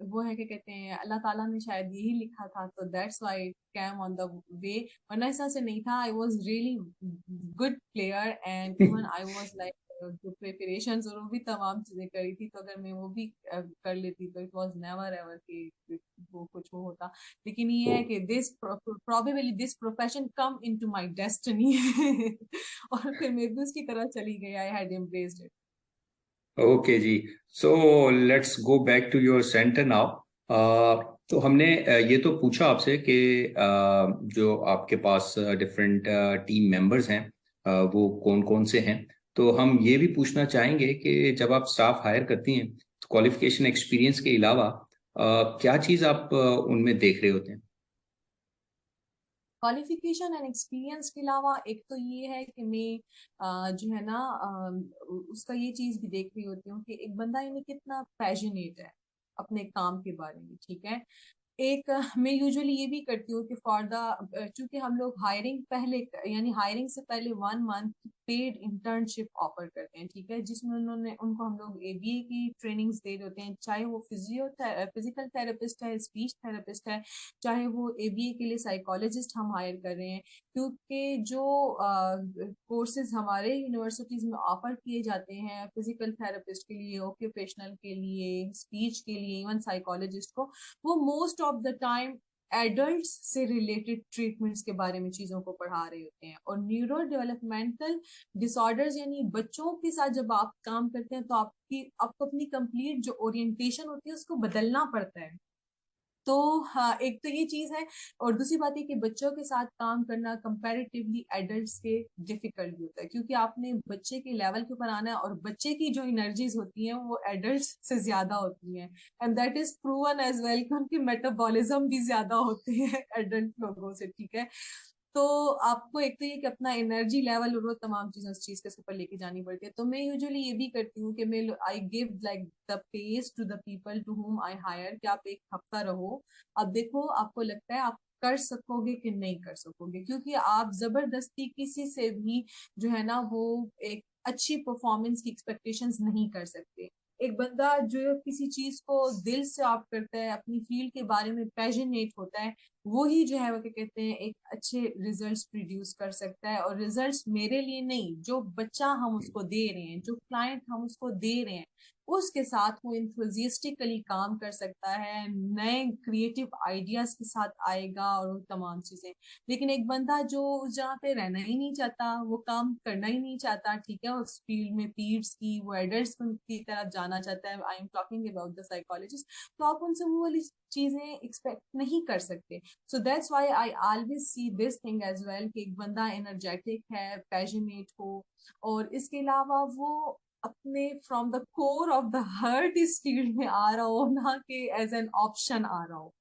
वो है क्या कहते हैं अल्लाह ताला ने शायद यही लिखा था, तो that's why it came on the way. वरना ऐसा से नहीं था। I was really good player, and even I was like जो प्रिपरेशन और वो भी तमाम चीजें करी थी, तो अगर मैं वो भी कर लेती तो इट वाज नेवर एवर कि वो कुछ वो होता। लेकिन ये है कि this probably this profession come into my destiny. और फिर मैं भी उसकी तरह चली गई, I had embraced it. Okay जी। So let's go back to your centre now. तो हमने ये तो पूछा आपसे कि जो आपके पास डिफरेंट टीम मेंबर्स हैं, वो कौन कौन से हैं। तो हम ये भी पूछना चाहेंगे कि जब आप स्टाफ हायर करती हैं तो क्वालिफिकेशन एक्सपीरियंस के अलावा क्या चीज़ आप उनमें देख रहे होते हैं। क्वालिफिकेशन एंड एक्सपीरियंस के अलावा एक तो ये है कि मैं जो है ना उसका ये चीज भी देख रही होती हूँ कि एक बंदा यानी कितना पैशनेट है अपने काम के बारे में, ठीक है। एक मैं यूजुअली ये भी करती हूँ कि फॉर द, चूंकि हम लोग हायरिंग पहले यानी हायरिंग से पहले 1 मंथ पेड इंटर्नशिप ऑफर करते हैं, ठीक है, जिसमें उन्होंने उनको हम लोग एबीए की ट्रेनिंग्स दे रहे होते हैं, चाहे वो फिजिकल थेरेपिस्ट है, स्पीच थेरेपिस्ट है, चाहे वो एबीए के लिए साइकोलॉजिस्ट हम हायर कर रहे हैं। क्योंकि जो कोर्सेज हमारे यूनिवर्सिटीज में ऑफर किए जाते हैं फिजिकल थेरेपिस्ट के लिए, ऑक्यूपेशनल के लिए, स्पीच के लिए, इवन साइकोलॉजिस्ट को, वो most of the time adult से रिलेटेड ट्रीटमेंट्स के बारे में चीजों को पढ़ा रहे होते हैं। और न्यूरो डेवलपमेंटल डिसऑर्डर्स यानी बच्चों के साथ जब आप काम करते हैं तो आपको अपनी कंप्लीट जो ओरिएंटेशन होती है उसको बदलना पड़ता है। तो हाँ, एक तो ये चीज है। और दूसरी बात है कि बच्चों के साथ काम करना कंपैरेटिवली एडल्ट्स के डिफिकल्ट भी होता है, क्योंकि आपने बच्चे के लेवल के ऊपर आना है, और बच्चे की जो एनर्जीज होती हैं वो एडल्ट्स से ज्यादा होती हैं, and that is proven as well कि उनकी मेटाबॉलिज्म भी ज्यादा होते हैं एडल्ट लोगों से, ठीक है। तो आपको एक तो ये कि अपना एनर्जी लेवल और वो तमाम चीजें उस चीज के ऊपर लेके जानी पड़ती है। तो मैं यूजुअली ये भी करती हूँ कि मैं I give like the pace to the people to whom I higher, कि आप एक हफ्ता रहो। अब देखो, आपको लगता है आप कर सकोगे कि नहीं कर सकोगे, क्योंकि आप जबरदस्ती किसी से भी जो है ना वो एक अच्छी परफॉर्मेंस की एक्सपेक्टेशंस नहीं कर सकते। एक बंदा जो किसी चीज को दिल से ऑप्ट करता है, अपनी फील्ड के बारे में पैशनेट होता है, वो ही जो है वो क्या कहते हैं एक अच्छे रिजल्ट्स प्रोड्यूस कर सकता है। और रिजल्ट्स मेरे लिए नहीं, जो बच्चा हम उसको दे रहे हैं, जो क्लाइंट हम उसको दे रहे हैं, उसके साथ वो इंथुजियास्टिकली काम कर सकता है, नए क्रिएटिव आइडियाज के साथ आएगा और वो तमाम चीजें। लेकिन एक बंदा जो उस जगह पे रहना ही नहीं चाहता, वो काम करना ही नहीं चाहता, ठीक है, उस फील्ड में पीड्स की वो एडल्ट्स की तरफ जाना चाहता है, I am talking about the psychologist, तो आप उनसे वो वाली चीजें एक्सपेक्ट नहीं कर सकते। So that's why I always see this thing as well कि एक बंदा एनर्जेटिक है, पैशनेट हो, और इसके अलावा वो अपने from the core of the heart इस फील्ड में आ रहा हो, ना कि एज एन ऑप्शन आ रहा हो।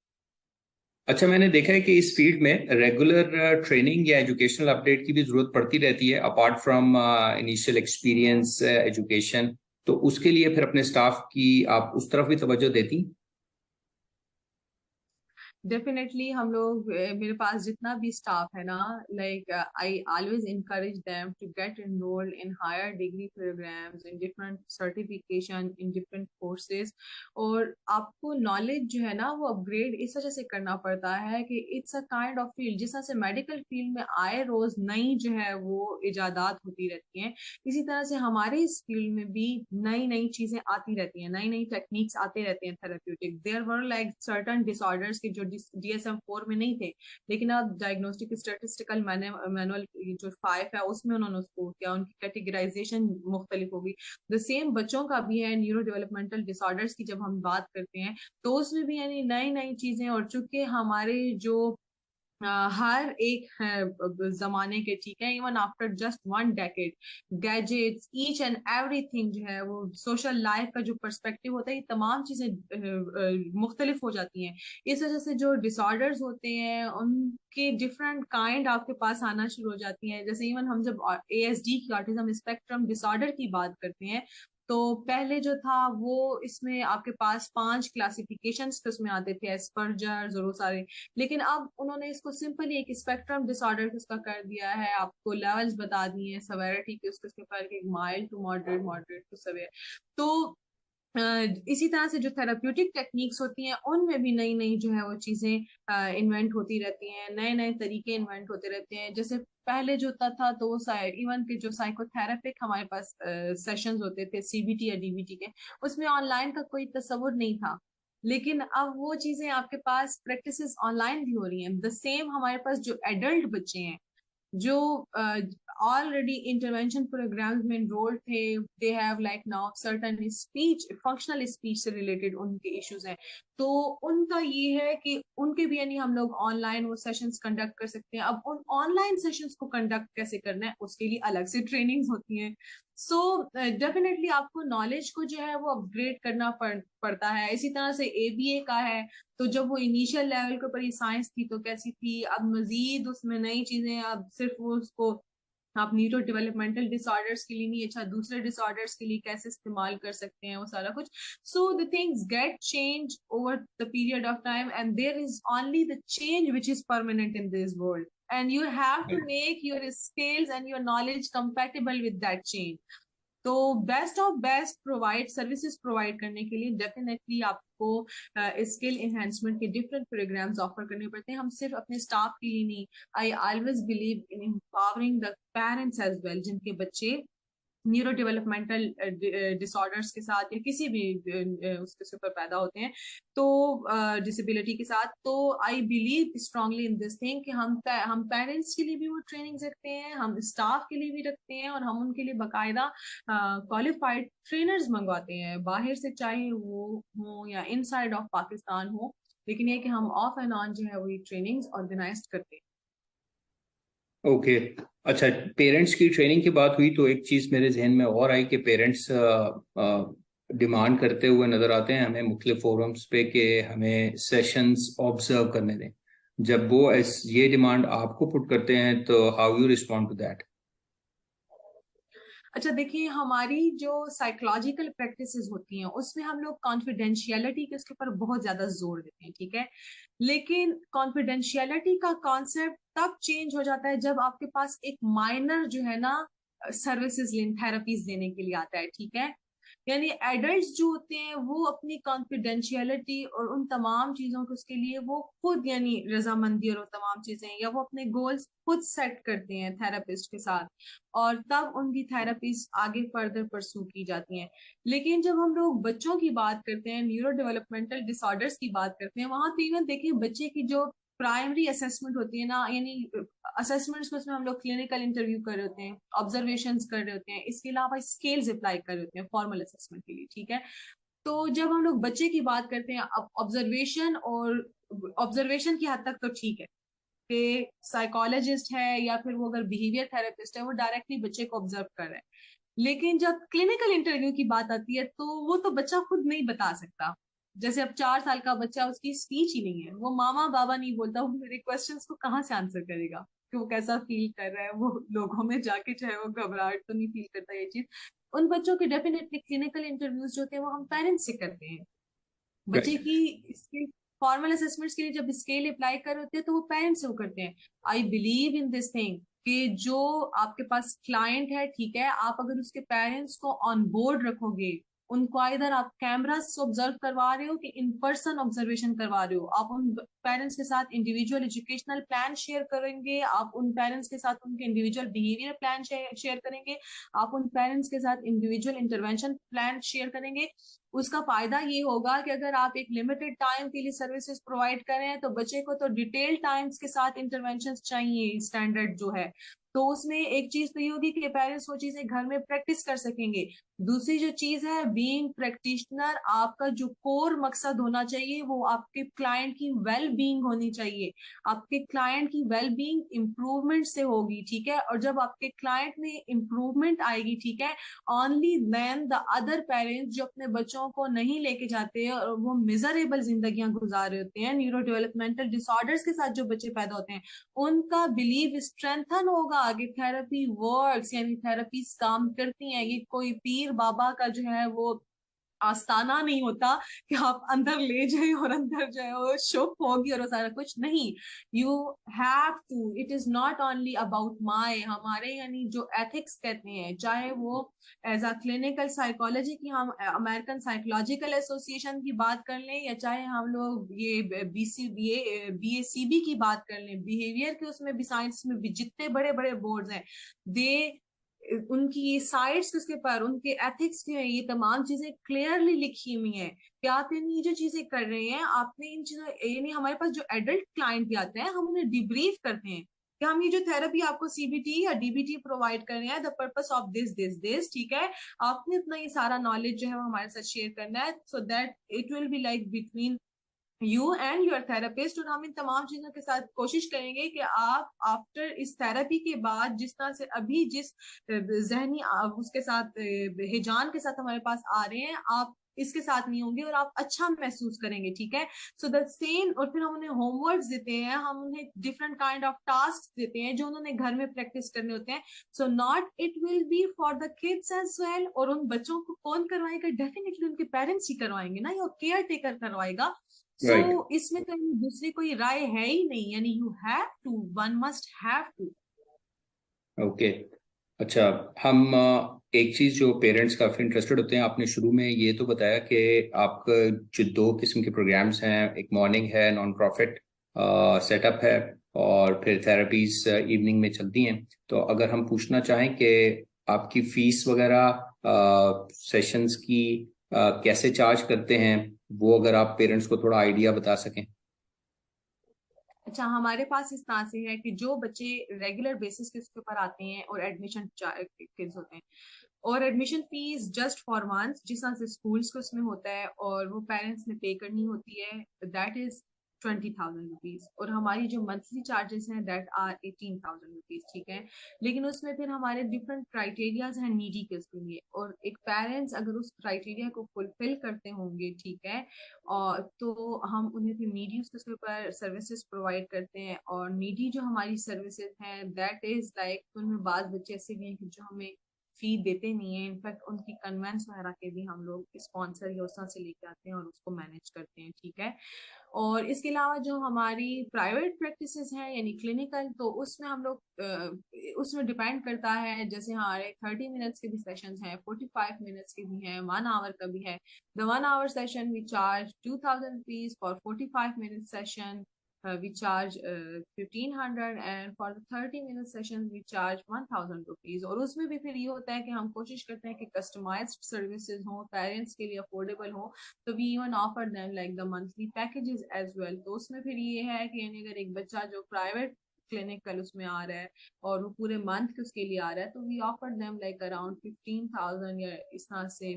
अच्छा, मैंने देखा है कि इस फील्ड में रेगुलर ट्रेनिंग या एजुकेशनल अपडेट की भी जरूरत पड़ती रहती है apart from initial experience education. तो उसके लिए फिर अपने स्टाफ की आप उस तरफ भी तवज्जो देती? डेफिनेटली हम लोग मेरे पास जितना भी स्टाफ है ना, like I always encourage them to get enrolled in higher degree programmes, in different certification, in different courses. और आपको नॉलेज जो है ना वो अपग्रेड इस वजह से करना पड़ता है कि it's a kind of field, जिस तरह से मेडिकल फील्ड में आए रोज नई जो है वो इजादात होती रहती हैं, इसी तरह से हमारे इस फील्ड में भी नई नई चीजें आती रहती हैं, नई नई टेक्निक्स आते रहते हैं therapeutic. There were like certain disorders के जो DSM-4 में नहीं थे, लेकिन अब डायग्नोस्टिक स्टैटिस्टिकल मैनुअल जो 5 है उसमें उन्होंने उसको किया, उनकी कैटेगराइजेशन मुख्तलिफ होगी। द सेम बच्चों का भी है, न्यूरो डेवलपमेंटल डिसऑर्डर्स की जब हम बात करते हैं तो उसमें भी यानी नई नई चीजें। और चूंकि हमारे जो हर एक जमाने के, ठीक है, even after just 1 decade, gadgets each and everything जो है वो सोशल लाइफ का जो पर्सपेक्टिव होता है, ये तमाम चीजें मुख्तलिफ हो जाती हैं। इस वजह से जो डिसऑर्डर्स होते हैं उनके डिफरेंट काइंड आपके पास आना शुरू हो जाती हैं। जैसे इवन हम जब ASD की, ऑटिज्म स्पेक्ट्रम डिसऑर्डर की बात करते हैं, तो पहले जो था वो इसमें आपके पास 5 क्लासिफिकेशंस उसमें आते थे, एस्पर्जर और वो सारे। लेकिन अब उन्होंने इसको सिंपली एक स्पेक्ट्रम डिसऑर्डर उसका कर दिया है, आपको लेवल्स बता दिए हैं सेवेरिटी के, उसके ऊपर mild to moderate, moderate to severe. तो इसी तरह से जो थेराप्यूटिक टेक्निक्स होती हैं उनमें भी नई नई जो है वो चीजें इन्वेंट होती रहती हैं, नए नए तरीके इन्वेंट होते रहते हैं। जैसे पहले जो होता था तो इवन के जो साइकोथेरेपिक हमारे पास सेशंस होते थे CBT या DBT के, उसमें ऑनलाइन का कोई तस्वुर नहीं था। लेकिन अब वो चीजें आपके पास प्रैक्टिसेस ऑनलाइन भी हो रही हैं। द सेम हमारे पास जो एडल्ट बच्चे हैं जो ऑलरेडी इंटरवेंशन प्रोग्राम्स में एनरोल्ड थे, they have like now certain speech, functional speech से रिलेटेड उनके इश्यूज हैं, तो उनका ये है कि उनके भी यानी हम लोग ऑनलाइन वो सेशंस कंडक्ट कर सकते हैं। अब उन ऑनलाइन सेशंस को कंडक्ट कैसे करना है उसके लिए अलग से ट्रेनिंग्स होती हैं। सो डेफिनेटली आपको नॉलेज को जो है वो अपग्रेड करना पड़ता है। इसी तरह से ABA का है, तो जब वो इनिशियल लेवल के ऊपर ये साइंस थी तो कैसी थी, अब मजीद उसमें नई चीजें, अब सिर्फ वो उसको आप न्यूरो डेवलपमेंटल डिसऑर्डर्स के लिए नहीं, अच्छा दूसरे डिसऑर्डर्स के लिए कैसे इस्तेमाल कर सकते हैं, वो सारा कुछ। So the things get change over the period of time, and there is only the change which is permanent in this world, and you have to make your skills and your knowledge compatible with that change. तो best of best provide services provide करने के लिए definitely आपको skill enhancement के different programmes offer करने पड़ते हैं। हम सिर्फ अपने स्टाफ के लिए नहीं, I always believe in empowering the parents as well, जिनके बच्चे न्यूरो डेवलपमेंटल डिसऑर्डर्स के साथ या किसी भी उसके ऊपर पैदा होते हैं, तो डिसेबिलिटी के साथ, तो I believe strongly in this thing कि हम पेरेंट्स के लिए भी वो ट्रेनिंग्स रखते हैं, हम स्टाफ के लिए भी रखते हैं, और हम उनके लिए बाकायदा क्वालिफाइड ट्रेनर्स मंगवाते हैं बाहर से, चाहे वो हो या इनसाइड ऑफ पाकिस्तान हो। लेकिन ये कि हम ऑफ एंड ऑन जो है वही ट्रेनिंग्स ऑर्गेनाइज करते हैं। ओके। अच्छा, पेरेंट्स की ट्रेनिंग की बात हुई तो एक चीज मेरे जहन में और आई कि पेरेंट्स डिमांड करते हुए नजर आते हैं हमें मुख्तलिफ फोरम्स पे कि हमें सेशंस ऑब्जर्व करने दें। जब वो ये डिमांड आपको पुट करते हैं तो how you respond to that? अच्छा देखिए, हमारी जो साइकोलॉजिकल प्रैक्टिसेस होती हैं उसमें हम लोग कॉन्फिडेंशियलिटी के उसके ऊपर बहुत ज्यादा जोर देते हैं, ठीक है। लेकिन कॉन्फिडेंशियलिटी का कॉन्सेप्ट तब चेंज हो जाता है जब आपके पास एक माइनर जो है ना सर्विसेज थेरेपीज देने के लिए आता है, ठीक है। यानी एडल्ट्स जो होते हैं वो अपनी कॉन्फिडेंशियलिटी और उन तमाम चीजों को उसके लिए वो खुद यानी रजामंदी और वो तमाम चीजें, या वो अपने गोल्स खुद सेट करते हैं थेरेपिस्ट के साथ, और तब उनकी थेरेपीज आगे फर्दर परसू की जाती हैं। लेकिन जब हम लोग बच्चों की बात करते हैं, न्यूरो डेवलपमेंटल डिसऑर्डर्स की बात करते हैं, वहां तो इवन देखिए बच्चे की जो प्राइमरी असेसमेंट होती है ना, यानी असेसमेंट्स को उसमें हम लोग क्लिनिकल इंटरव्यू कर रहे होते हैं, ऑब्जर्वेशंस कर रहे होते हैं, इसके अलावा स्केल्स अप्लाई कर रहे होते हैं फॉर्मल असेसमेंट के लिए, ठीक है। तो जब हम लोग बच्चे की बात करते हैं, अब ऑब्जर्वेशन और ऑब्जर्वेशन की हद तक तो ठीक है कि साइकोलॉजिस्ट है या फिर वो अगर बिहेवियर थेरेपिस्ट है वो डायरेक्टली बच्चे को ऑब्जर्व कर रहा है। लेकिन जब क्लिनिकल इंटरव्यू की बात आती है तो वो तो बच्चा खुद नहीं बता सकता। जैसे अब 4 साल का बच्चा, उसकी स्पीच ही नहीं है, वो मामा बाबा नहीं बोलता, वो मेरे क्वेश्चंस को कहाँ से आंसर करेगा कि वो कैसा फील कर रहा है, वो लोगों में जाके चाहे वो घबराहट तो नहीं फील करता ये चीज। उन बच्चों के डेफिनेटली क्लिनिकल इंटरव्यूज जो होते हैं वो हम पेरेंट्स से करते हैं। बच्चे राइट। की स्किल फॉर्मल असेसमेंट्स के लिए जब स्केल अप्लाई कर होते हैं तो वो पेरेंट्स से वो करते हैं। आई बिलीव इन दिस थिंग कि जो आपके पास क्लाइंट है, ठीक है, आप अगर उसके पेरेंट्स को ऑन बोर्ड रखोगे, उनको इधर आप कैमरा से ऑब्जर्व करवा रहे हो कि इन पर्सन ऑब्जर्वेशन करवा रहे हो, आप उन पेरेंट्स के साथ इंडिविजुअल एजुकेशनल प्लान शेयर करेंगे, आप उन पेरेंट्स के साथ उनके इंडिविजुअल बिहेवियर प्लान शेयर करेंगे, आप उन पेरेंट्स के साथ इंडिविजुअल इंटरवेंशन प्लान शेयर करेंगे। उसका फायदा ये होगा कि अगर आप एक लिमिटेड टाइम के लिए सर्विसेज प्रोवाइड करें तो बच्चे को तो डिटेल टाइम्स के साथ इंटरवेंशन चाहिए स्टैंडर्ड जो है। तो उसमें एक चीज तो ये होगी कि पेरेंट्स वो चीजें घर में प्रैक्टिस कर सकेंगे। दूसरी जो चीज है, बीइंग प्रैक्टिशनर, आपका जो कोर मकसद होना चाहिए वो आपके क्लाइंट की वेल बीइंग होनी चाहिए। आपके क्लाइंट की वेल बीइंग इम्प्रूवमेंट से होगी, ठीक है। और जब आपके क्लाइंट में इम्प्रूवमेंट आएगी, ठीक है, only then the other parents जो अपने बच्चों को नहीं लेके जाते और वो मिजरेबल जिंदगियां गुजार रहे होते हैं, न्यूरो डेवलपमेंटल डिसऑर्डर्स के साथ जो बच्चे पैदा होते हैं, उनका बिलीव स्ट्रेंथन होगा आगे थेरेपी वर्क्स, यानी थेरेपीज काम करती हैं। ये कोई पीर बाबा का जो है वो आस्ताना नहीं होता कि आप अंदर ले जाए और अंदर जो है वो शुभ होगी और वो सारा कुछ नहीं। You have to, it is not only about my, हमारे यानी जो एथिक्स कहते हैं, चाहे वो एज अ क्लिनिकल साइकोलॉजी की हम अमेरिकन साइकोलॉजिकल एसोसिएशन की बात कर लें, या चाहे हम लोग ये BACB की बात कर लें, बिहेवियर के उसमें भी, साइंस में भी जितने बड़े बड़े बोर्ड्स हैं, दे उनकी ये साइट्स उसके पर उनके एथिक्स जो है, ये तमाम चीजें क्लियरली लिखी हुई हैं कि आप ये जो चीजें कर रहे हैं, आपने इन चीजों, यानी हमारे पास जो एडल्ट क्लाइंट भी आते हैं हम उन्हें डिब्रीफ करते हैं कि हम ये जो थेरेपी आपको CBT या DBT प्रोवाइड कर रहे हैं, द पर्पस ऑफ दिस, ठीक है, आपने अपना ये सारा नॉलेज जो है वो हमारे साथ शेयर करना है, so that it will be like between you and your therapist. और हम इन तमाम चीजों के साथ कोशिश करेंगे कि आप आफ्टर इस थेरेपी के बाद जिस तरह से अभी जिस जहनी उसके साथ हिजान के साथ हमारे पास आ रहे हैं, आप इसके साथ नहीं होंगे और आप अच्छा महसूस करेंगे, ठीक है। सो द सेम, और फिर हम उन्हें होमवर्क देते हैं, हम उन्हें डिफरेंट काइंड ऑफ टास्क देते हैं जो उन्होंने घर में प्रैक्टिस करने होते हैं। So not it will be for the kids as well, और उन बच्चों को कौन करवाएगा, डेफिनेटली उनके पेरेंट्स ही करवाएंगे ना, या केयर टेकर करवाएगा। So right. इसमें तो दूसरी कोई राय है ही नहीं, यानी you have to, one must have to. Okay. अच्छा, हम एक चीज जो पेरेंट्स काफी इंटरेस्टेड होते हैं, आपने शुरू में ये तो बताया कि आपका जो दो किस्म के प्रोग्राम्स हैं, एक मॉर्निंग है, नॉन प्रॉफिट सेटअप है, और फिर थेरेपीज इवनिंग में चलती हैं। तो अगर हम पूछना चाहें कि आपकी फीस वगैरह सेशंस की कैसे चार्ज करते हैं, वो अगर आप पेरेंट्स को थोड़ा आइडिया बता सकें। अच्छा, हमारे पास इस तरह से है कि जो बच्चे रेगुलर बेसिस के उसके ऊपर आते हैं और एडमिशन किड्स होते हैं, और admission fees just for months जिस तरह से स्कूल्स को उसमें होता है और वो पेरेंट्स ने पे करनी होती है, दैट इज 20,000 रुपीज। और हमारी जो मंथली चार्जेस हैं दैट आर 18,000 रुपीज, ठीक है। लेकिन उसमें फिर हमारे डिफरेंट क्राइटेरियाज हैं नीडी के उसके लिए, और एक पेरेंट्स अगर उस क्राइटेरिया को फुलफिल करते होंगे, ठीक है, और तो हम उन्हें फिर नीडी उसके ऊपर सर्विसेज प्रोवाइड करते हैं। और नीडी जो हमारी सर्विसेज हैं दैट इज लाइक, उनमें बाज बच्चे ऐसे भी हैं कि जो हमें फी देते नहीं है। इनफैक्ट उनकी कन्वेंस वगैरह के भी हम लोग स्पॉन्सर या उस तरह से लेके आते हैं और उसको मैनेज करते हैं, ठीक है। और इसके अलावा जो हमारी प्राइवेट प्रैक्टिसेस हैं यानी क्लिनिकल, तो उसमें हम लोग उसमें डिपेंड करता है, जैसे हमारे 30 मिनट्स के भी सेशंस हैं, 45 मिनट्स के भी हैं, 1 आवर का भी है। The 1 hour session we charge 2,000 rupees, for 45 minute session we charge 1,500, and for the 30 minute sessions we charge 1,000 rupees। और उसमें भी फिर ये होता है कि हम कोशिश करते हैं कि कस्टमाइज्ड सर्विसेज हो, पेरेंट्स के लिए अफोर्डेबल हो, तो we even offer them like the monthly packages as well. तो उसमें फिर ये है कि यानी अगर एक बच्चा जो प्राइवेट क्लिनिकल उसमें आ रहा है और वो पूरे मंथ के उसके लिए आ रहा है, तो we offer them like around 15,000 या इस तरह से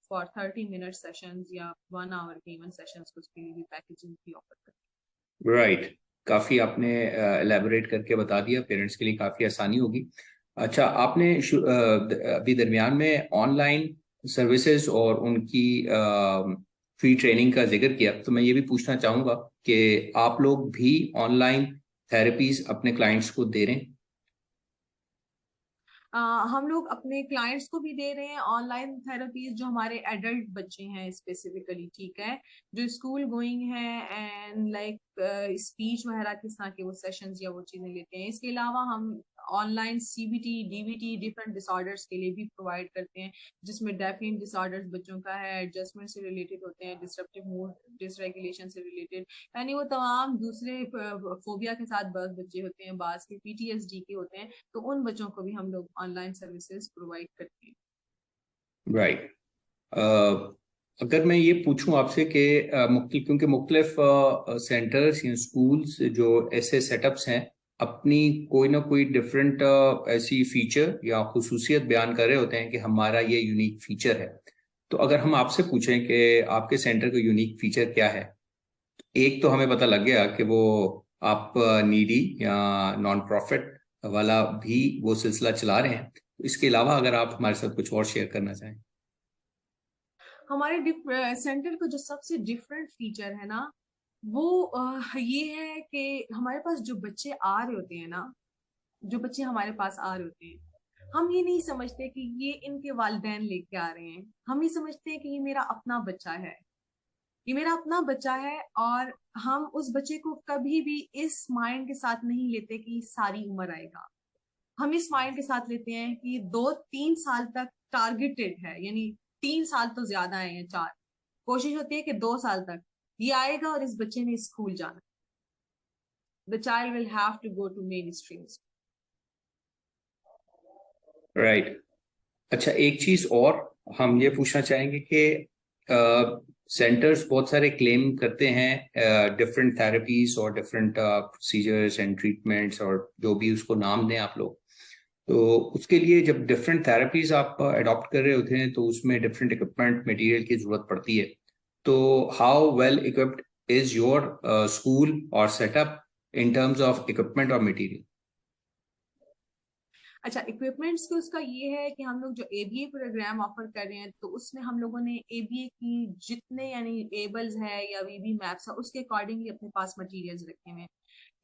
फॉर 30 मिनट सेशंस या 1 आवर के इवन सेशंस, उसके लिए भी पैकेजिंग भी ऑफर करते हैं। राइट, काफी आपने एलैबोरेट करके बता दिया, पेरेंट्स के लिए काफी आसानी होगी। अच्छा, आपने अभी दरमियान में ऑनलाइन सर्विसेज और उनकी फ्री ट्रेनिंग का जिक्र किया, तो मैं ये भी पूछना चाहूंगा कि आप लोग भी ऑनलाइन थेरेपीज अपने क्लाइंट्स को दे रहे हैं? हम लोग अपने क्लाइंट्स को भी दे रहे हैं ऑनलाइन थेरेपीज, जो हमारे एडल्ट बच्चे हैं स्पेसिफिकली, ठीक है, जो स्कूल गोइंग है एंड लाइक स्पीच वगैरह किस तरह के वो सेशंस या वो चीजें लेते हैं। इसके अलावा हम online CBT DBT different disorders के लिए भी प्रोवाइड करते हैं, जिसमें डेफिन डिसऑर्डर्स बच्चों का है, एडजस्टमेंट से रिलेटेड होते हैं, डिस्ट्रप्टिव मूड डिसरेगुलेशन से रिलेटेड, यानी वो तमाम दूसरे फोबिया के साथ बच्चे होते हैं, बास के पीटीएसडी के होते हैं, तो उन बच्चों को भी हम लोग ऑनलाइन सर्विसेज प्रोवाइड करते हैं। राइट। अगर मैं ये पूछूं आपसे कि क्योंकि मुख्तलिफ सेंटर्स या स्कूल्स जो ऐसे सेटअप्स हैं, अपनी कोई ना कोई डिफरेंट ऐसी फीचर या खुसूसियत बयान कर रहे होते हैं कि हमारा ये यूनिक फीचर है। तो अगर हम आपसे पूछें कि आपके सेंटर का यूनिक फीचर क्या है, एक तो हमें पता लग गया कि वो आप नीडी या नॉन प्रॉफिट वाला भी वो सिलसिला चला रहे हैं। तो इसके अलावा अगर आप हमारे साथ कुछ और शेयर करना चाहें। हमारे सेंटर का जो सबसे डिफरेंट फीचर है ना, वो ये है कि हमारे पास जो बच्चे आ रहे होते हैं ना, जो बच्चे हमारे पास आ रहे होते हैं, हम ये नहीं समझते कि ये इनके वालिदैन लेके आ रहे हैं, हम ये समझते हैं कि ये मेरा अपना बच्चा है, ये मेरा अपना बच्चा है। और हम उस बच्चे को कभी भी इस माइंड के साथ नहीं लेते कि सारी उम्र आएगा। हम इस माइंड के साथ लेते हैं कि 2-3 साल तक टारगेटेड है, यानी 3 साल तो ज्यादा है या 4, कोशिश होती है कि 2 साल तक ये आएगा और इस बच्चे ने स्कूल जाना, the child will have to go to mainstream. Right. अच्छा, एक चीज और हम ये पूछना चाहेंगे कि सेंटर्स बहुत सारे क्लेम करते हैं डिफरेंट थेरेपीज और डिफरेंट प्रोसीजर्स एंड ट्रीटमेंट्स, और जो भी उसको नाम दें आप लोग। तो उसके लिए जब डिफरेंट थेरेपीज आप अडॉप्ट कर रहे होते हैं, तो उसमें डिफरेंट इक्विपमेंट मटेरियल की जरूरत पड़ती है। तो how well equipped is your school और setup in terms of equipment और मटेरियल? अच्छा, इक्विपमेंट्स के उसका ये है कि हम लोग जो एबीए प्रोग्राम ऑफर कर रहे हैं, तो उसमें हम लोगों ने एबीए की जितने यानी एबल्स है या वीबी मैप्स है, उसके अकॉर्डिंगली अपने पास मटेरियल्स रखे हुए हैं।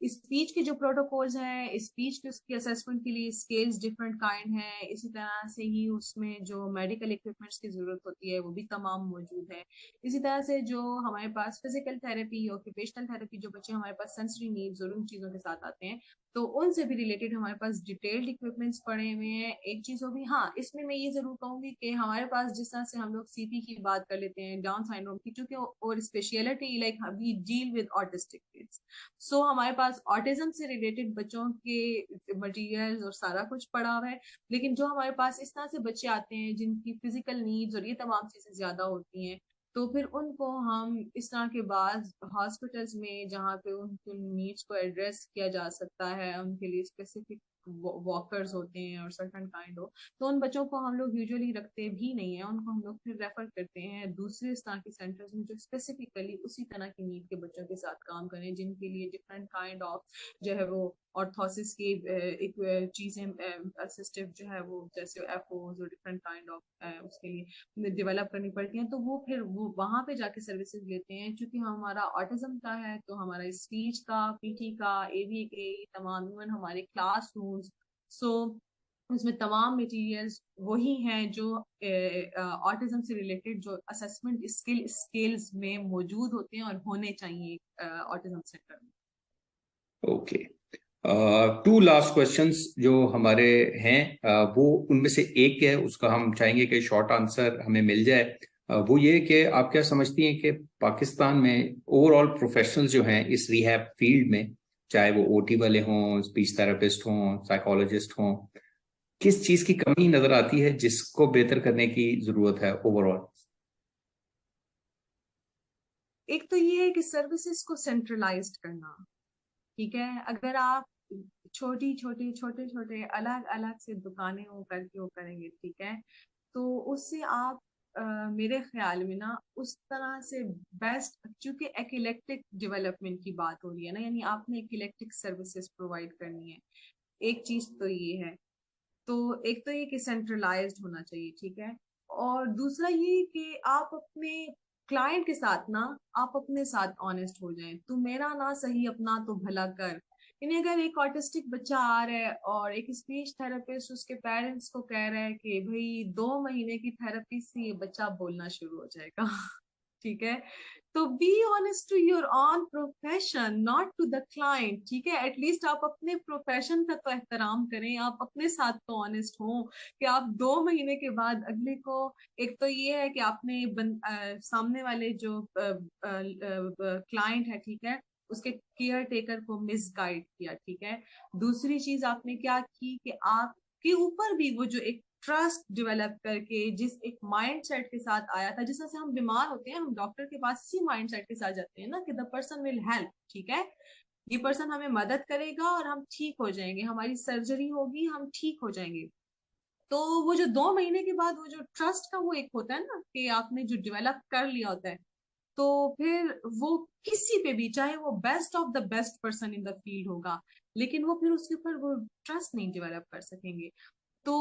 स्पीच के जो प्रोटोकॉल्स हैं, स्पीच के उसके असेसमेंट के लिए स्केल्स डिफरेंट काइंड है, इसी तरह से ही उसमें जो मेडिकल इक्विपमेंट्स की जरूरत होती है वो भी तमाम मौजूद है। इसी तरह से जो हमारे पास फिजिकल थेरेपी, ऑक्यूपेशनल थेरेपी, जो बच्चे हमारे पास सेंसरी नीड्स और उन चीजों के साथ आते हैं, तो उनसे भी रिलेटेड हमारे पास डिटेल्ड इक्विपमेंट्स पड़े हुए हैं। एक चीज होगी, हाँ, इसमें मैं ये जरूर कहूंगी कि हमारे पास जिस तरह से हम लोग सीपी की बात कर लेते हैं, डाउन सिंड्रोम की, चूंकि और speciality like we deal with autistic kids, so हमारे पास ऑटिज्म से रिलेटेड बच्चों के मटेरियल्स और सारा कुछ पड़ा हुआ है। लेकिन जो हमारे पास इस तरह से बच्चे आते हैं जिनकी फिजिकल नीड्स और ये तमाम चीजें ज्यादा होती हैं, तो फिर उनको हम इस तरह के बाद हॉस्पिटल्स में जहाँ पे उनकी नीड्स को एड्रेस किया जा सकता है, उनके लिए स्पेसिफिक वॉकर्स होते हैं और सर्टन काइंड हो, तो उन बच्चों को हम लोग यूजुअली रखते भी नहीं है, उनको हम लोग फिर रेफर करते हैं दूसरे इस तरह के सेंटर्स में जो स्पेसिफिकली उसी तरह की नीड के बच्चों के साथ काम करें, जिनके लिए डिफरेंट काइंड ऑफ जो है वो ऑर्थोसिस की एक चीजें असिस्टिव जो है वो जैसे एफओज और डिफरेंट काइंड ऑफ उसके लिए डेवलप करनी पड़ती हैं, तो वो फिर वो वहां पे जाके सर्विसेज लेते हैं। क्योंकि हमारा ऑटिज्म का है, तो हमारा स्पीच का, पीटी का, एवी के तमाम, इवन हमारे क्लास रूम्स, सो उसमें तमाम मटेरियल्स वही हैं जो ऑटिज्म से रिलेटेड जो असेसमेंट स्केल्स में मौजूद होते हैं और होने चाहिए ऑटिज्म सेंटर में। ओके, टू लास्ट क्वेश्चंस जो हमारे हैं, वो उनमें से एक है, उसका हम चाहेंगे कि शॉर्ट आंसर हमें मिल जाए। वो ये कि आप क्या समझती हैं कि पाकिस्तान में ओवरऑल प्रोफेशनल्स जो हैं इस रिहैब फील्ड में, चाहे वो ओटी वाले हों, स्पीच थेरेपिस्ट हों, साइकोलॉजिस्ट हों, किस चीज की कमी नजर आती है जिसको बेहतर करने की जरूरत है ओवरऑल? एक तो ये है कि सर्विसेज को सेंट्रलाइज्ड करना, ठीक है। अगर आप छोटी छोटी छोटे छोटे अलग अलग से दुकानें वो करके वो करेंगे, ठीक है, तो उससे आप मेरे ख्याल में ना उस तरह से बेस्ट, क्योंकि एक इलेक्ट्रिक डेवलपमेंट की बात हो रही है ना, यानी आपने एक इलेक्ट्रिक सर्विसेज प्रोवाइड करनी है। एक चीज तो ये है, तो एक तो ये कि सेंट्रलाइज्ड होना चाहिए, ठीक है। और दूसरा ये कि आप अपने क्लाइंट के साथ ना, आप अपने साथ ऑनेस्ट हो जाएं, तू मेरा ना सही अपना तो भला कर। यानी अगर एक ऑटिस्टिक बच्चा आ रहा है और एक स्पीच थेरेपिस्ट उसके पेरेंट्स को कह रहा है कि भाई 2 महीने की थेरेपी से ये बच्चा बोलना शुरू हो जाएगा ठीक है, तो be honest to your own profession, not to the client, ठीक है। एटलीस्ट आप अपने प्रोफेशन का तो एहतराम करें, आप अपने साथ तो ऑनेस्ट हो कि आप 2 महीने के बाद अगले को, एक तो ये है कि आपने सामने वाले जो क्लाइंट है, ठीक है, उसके केयर टेकर को मिसगाइड किया, ठीक है। दूसरी चीज आपने क्या की कि आपके ऊपर भी वो जो एक ट्रस्ट डेवलप करके जिस एक माइंड सेट के साथ आया था, जिस तरह से हम बीमार होते हैं हम डॉक्टर के पास इसी माइंड सेट के साथ जाते हैं ना कि द पर्सन विल हेल्प, ठीक है, ये पर्सन हमें मदद करेगा और हम ठीक हो जाएंगे, हमारी सर्जरी होगी, हम ठीक हो जाएंगे। तो वो जो 2 महीने के बाद वो जो ट्रस्ट का वो एक होता है ना कि आपने जो डेवलप कर लिया होता है, तो फिर वो किसी पे भी, चाहे वो best of the best person in the field होगा, लेकिन वो फिर उसके ऊपर वो ट्रस्ट नहीं डेवलप कर सकेंगे। तो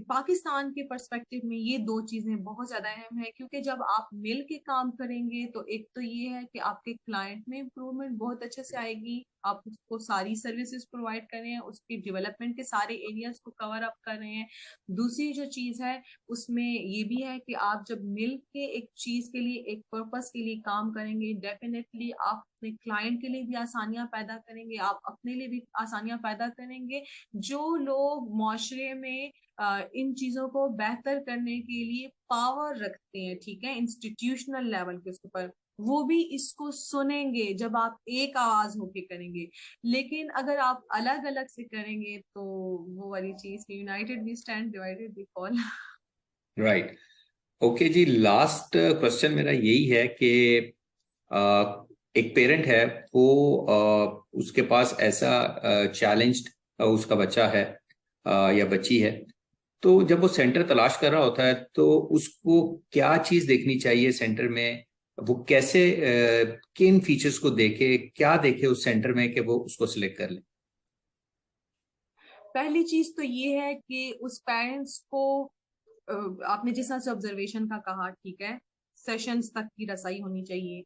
पाकिस्तान के पर्सपेक्टिव में ये दो चीजें बहुत ज्यादा अहम है, क्योंकि जब आप मिल के काम करेंगे तो एक तो ये है कि आपके क्लाइंट में इम्प्रूवमेंट बहुत अच्छे से आएगी, आप उसको सारी सर्विसेज प्रोवाइड कर रहे हैं, उसके डेवलपमेंट के सारे एरियाज को कवर अप कर रहे हैं। दूसरी जो चीज है उसमें ये भी है कि आप जब मिल के एक चीज के लिए, एक पर्पस के लिए काम करेंगे, डेफिनेटली आप अपने क्लाइंट के लिए भी आसानियां पैदा करेंगे, आप अपने लिए भी आसानियां पैदा करेंगे। जो लोग माशरे में इन चीजों को बेहतर करने के लिए पावर रखते हैं, ठीक है, इंस्टीट्यूशनल लेवल के उसके ऊपर, वो भी इसको सुनेंगे जब आप एक आवाज होके करेंगे। लेकिन अगर आप अलग अलग से करेंगे तो वो वाली चीज, united we stand, divided we fall. Right. Okay जी, लास्ट क्वेश्चन मेरा यही है कि एक पेरेंट है, वो उसके पास ऐसा चैलेंज्ड उसका बच्चा है या बच्ची है, तो जब वो सेंटर तलाश कर रहा होता है तो उसको क्या चीज देखनी चाहिए सेंटर में? वो कैसे किन फीचर्स को देखे, क्या देखे उस सेंटर में कि वो उसको सिलेक्ट कर ले? पहली चीज तो ये है कि उस पेरेंट्स को आपने जिस तरह से ऑब्जर्वेशन का कहा, ठीक है, सेशंस तक की रसाई होनी चाहिए,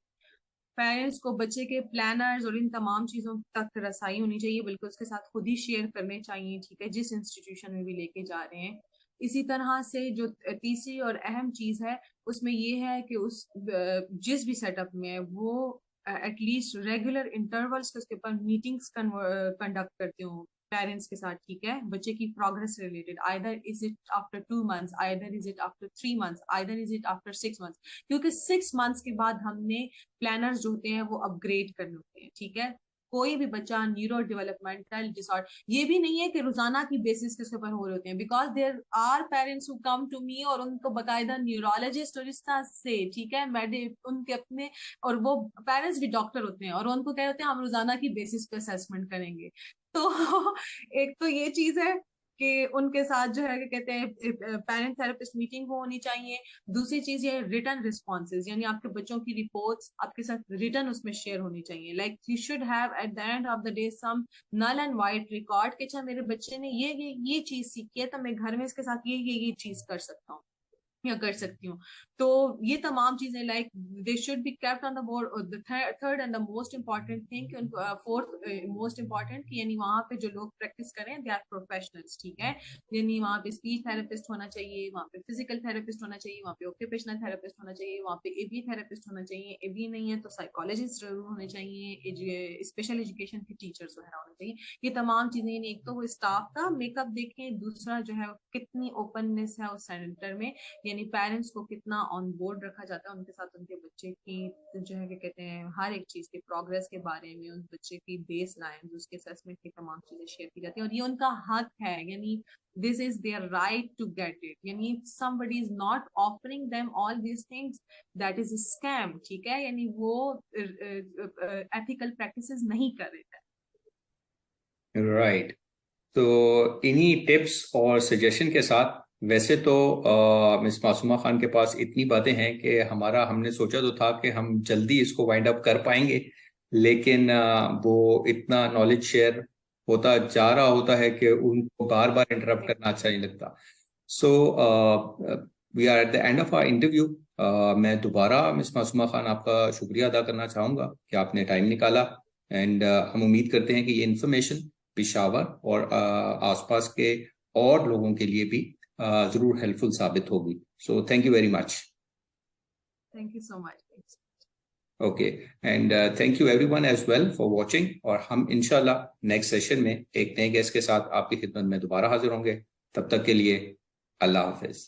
पेरेंट्स को बच्चे के प्लानर्स और इन तमाम चीजों तक रसाई होनी चाहिए, बल्कि उसके साथ खुद ही शेयर करने चाहिए, ठीक है, जिस इंस्टीट्यूशन में भी लेके जा रहे हैं। इसी तरह से जो तीसरी और अहम चीज है उसमें ये है कि उस जिस भी सेटअप में है वो एटलीस्ट रेगुलर इंटरवल्स के उसके ऊपर मीटिंग्स कंडक्ट करते हो पेरेंट्स के साथ, ठीक है, बच्चे की progress related, either is it after 2 months, either is it after 3 months, either is it after 6 months, क्योंकि 6 मंथ्स के बाद हमने प्लानर्स जो होते हैं वो अपग्रेड करने होते हैं, ठीक है। कोई भी बच्चा न्यूरो डेवलपमेंटल डिसऑर्डर, ये भी नहीं है कि रोजाना की बेसिस के ऊपर हो रहे होते हैं, because there are parents who come to me और उनको बकायदा न्यूरोलॉजिस्ट और इस तरह से, ठीक है, मेडि उनके अपने, और वो पेरेंट्स भी डॉक्टर होते हैं और उनको कह होते हैं हम रोजाना की बेसिस पे असेसमेंट करेंगे। तो एक तो ये चीज है कि उनके साथ जो है, क्या कहते हैं, पेरेंट थेरेपिस्ट मीटिंग होनी चाहिए। दूसरी चीज ये रिटर्न रिस्पॉन्सेज, यानी आपके बच्चों की रिपोर्ट्स आपके साथ रिटर्न उसमें शेयर होनी चाहिए, like you should have at the end of the day some null and white record कि अच्छा मेरे बच्चे ने ये चीज सीखी है तो मैं घर में इसके साथ ये चीज कर सकता हूँ। या कर सकती हूँ। तो ये तमाम चीजें like they should be kept on the board. The third and the most important thing, fourth most important, यानी वहाँ पे जो लोग प्रैक्टिस करें दे आर प्रोफेशनल्स, ठीक है। यानी वहाँ पे स्पीच थेरेपिस्ट होना चाहिए, वहाँ पे फिजिकल थेरेपिस्ट होना चाहिए, वहाँ पे ऑक्यूपेशनल थेरेपिस्ट होना चाहिए, वहाँ पे एबी थेरेपिस्ट होना चाहिए, एबी नहीं है तो साइकोलॉजिस्ट जरूर होने चाहिए, स्पेशल एजुकेशन के टीचर्स वगैरह होने चाहिए। ये तमाम चीजें, यानी एक तो वो स्टाफ का मेकअप देखें, दूसरा जो है कितनी ओपननेस है उस सेंटर में, यानी पेरेंट्स को कितना ऑन बोर्ड रखा जाता है उनके साथ, उनके बच्चे की जो है क्या कहते हैं हर एक चीज के प्रोग्रेस के बारे में, उस बच्चे की बेस लाइन, उसके असेसमेंट की तमाम चीजें शेयर की जाती है, और ये उनका हक है, यानी this is their right to get it, यानी somebody is not offering them all these things, that is a scam, ठीक है, यानी वो ethical practices नहीं कर रहे थे। राइट। तो इन्हीं टिप्स और सजेशन के साथ, वैसे तो मिस मासूमा खान के पास इतनी बातें हैं कि हमने सोचा तो था कि हम जल्दी इसको वाइंड अप कर पाएंगे, लेकिन वो इतना नॉलेज शेयर होता जा रहा होता है कि उनको बार बार इंटरप्ट करना अच्छा नहीं लगता। So we are at the end of our interview. मैं दोबारा मिस मासूमा खान आपका शुक्रिया अदा करना चाहूँगा कि आपने टाइम निकाला, एंड हम उम्मीद करते हैं कि ये इन्फॉर्मेशन पेशावर और आसपास के और लोगों के लिए भी जरूर हेल्पफुल साबित होगी। So thank you very much. Thank you so much. Okay, and thank you everyone as well for watching, और हम इंशाल्लाह नेक्स्ट सेशन में एक नए गेस्ट के साथ आपकी खिदमत में दोबारा हाजिर होंगे। तब तक के लिए अल्लाह हाफिज।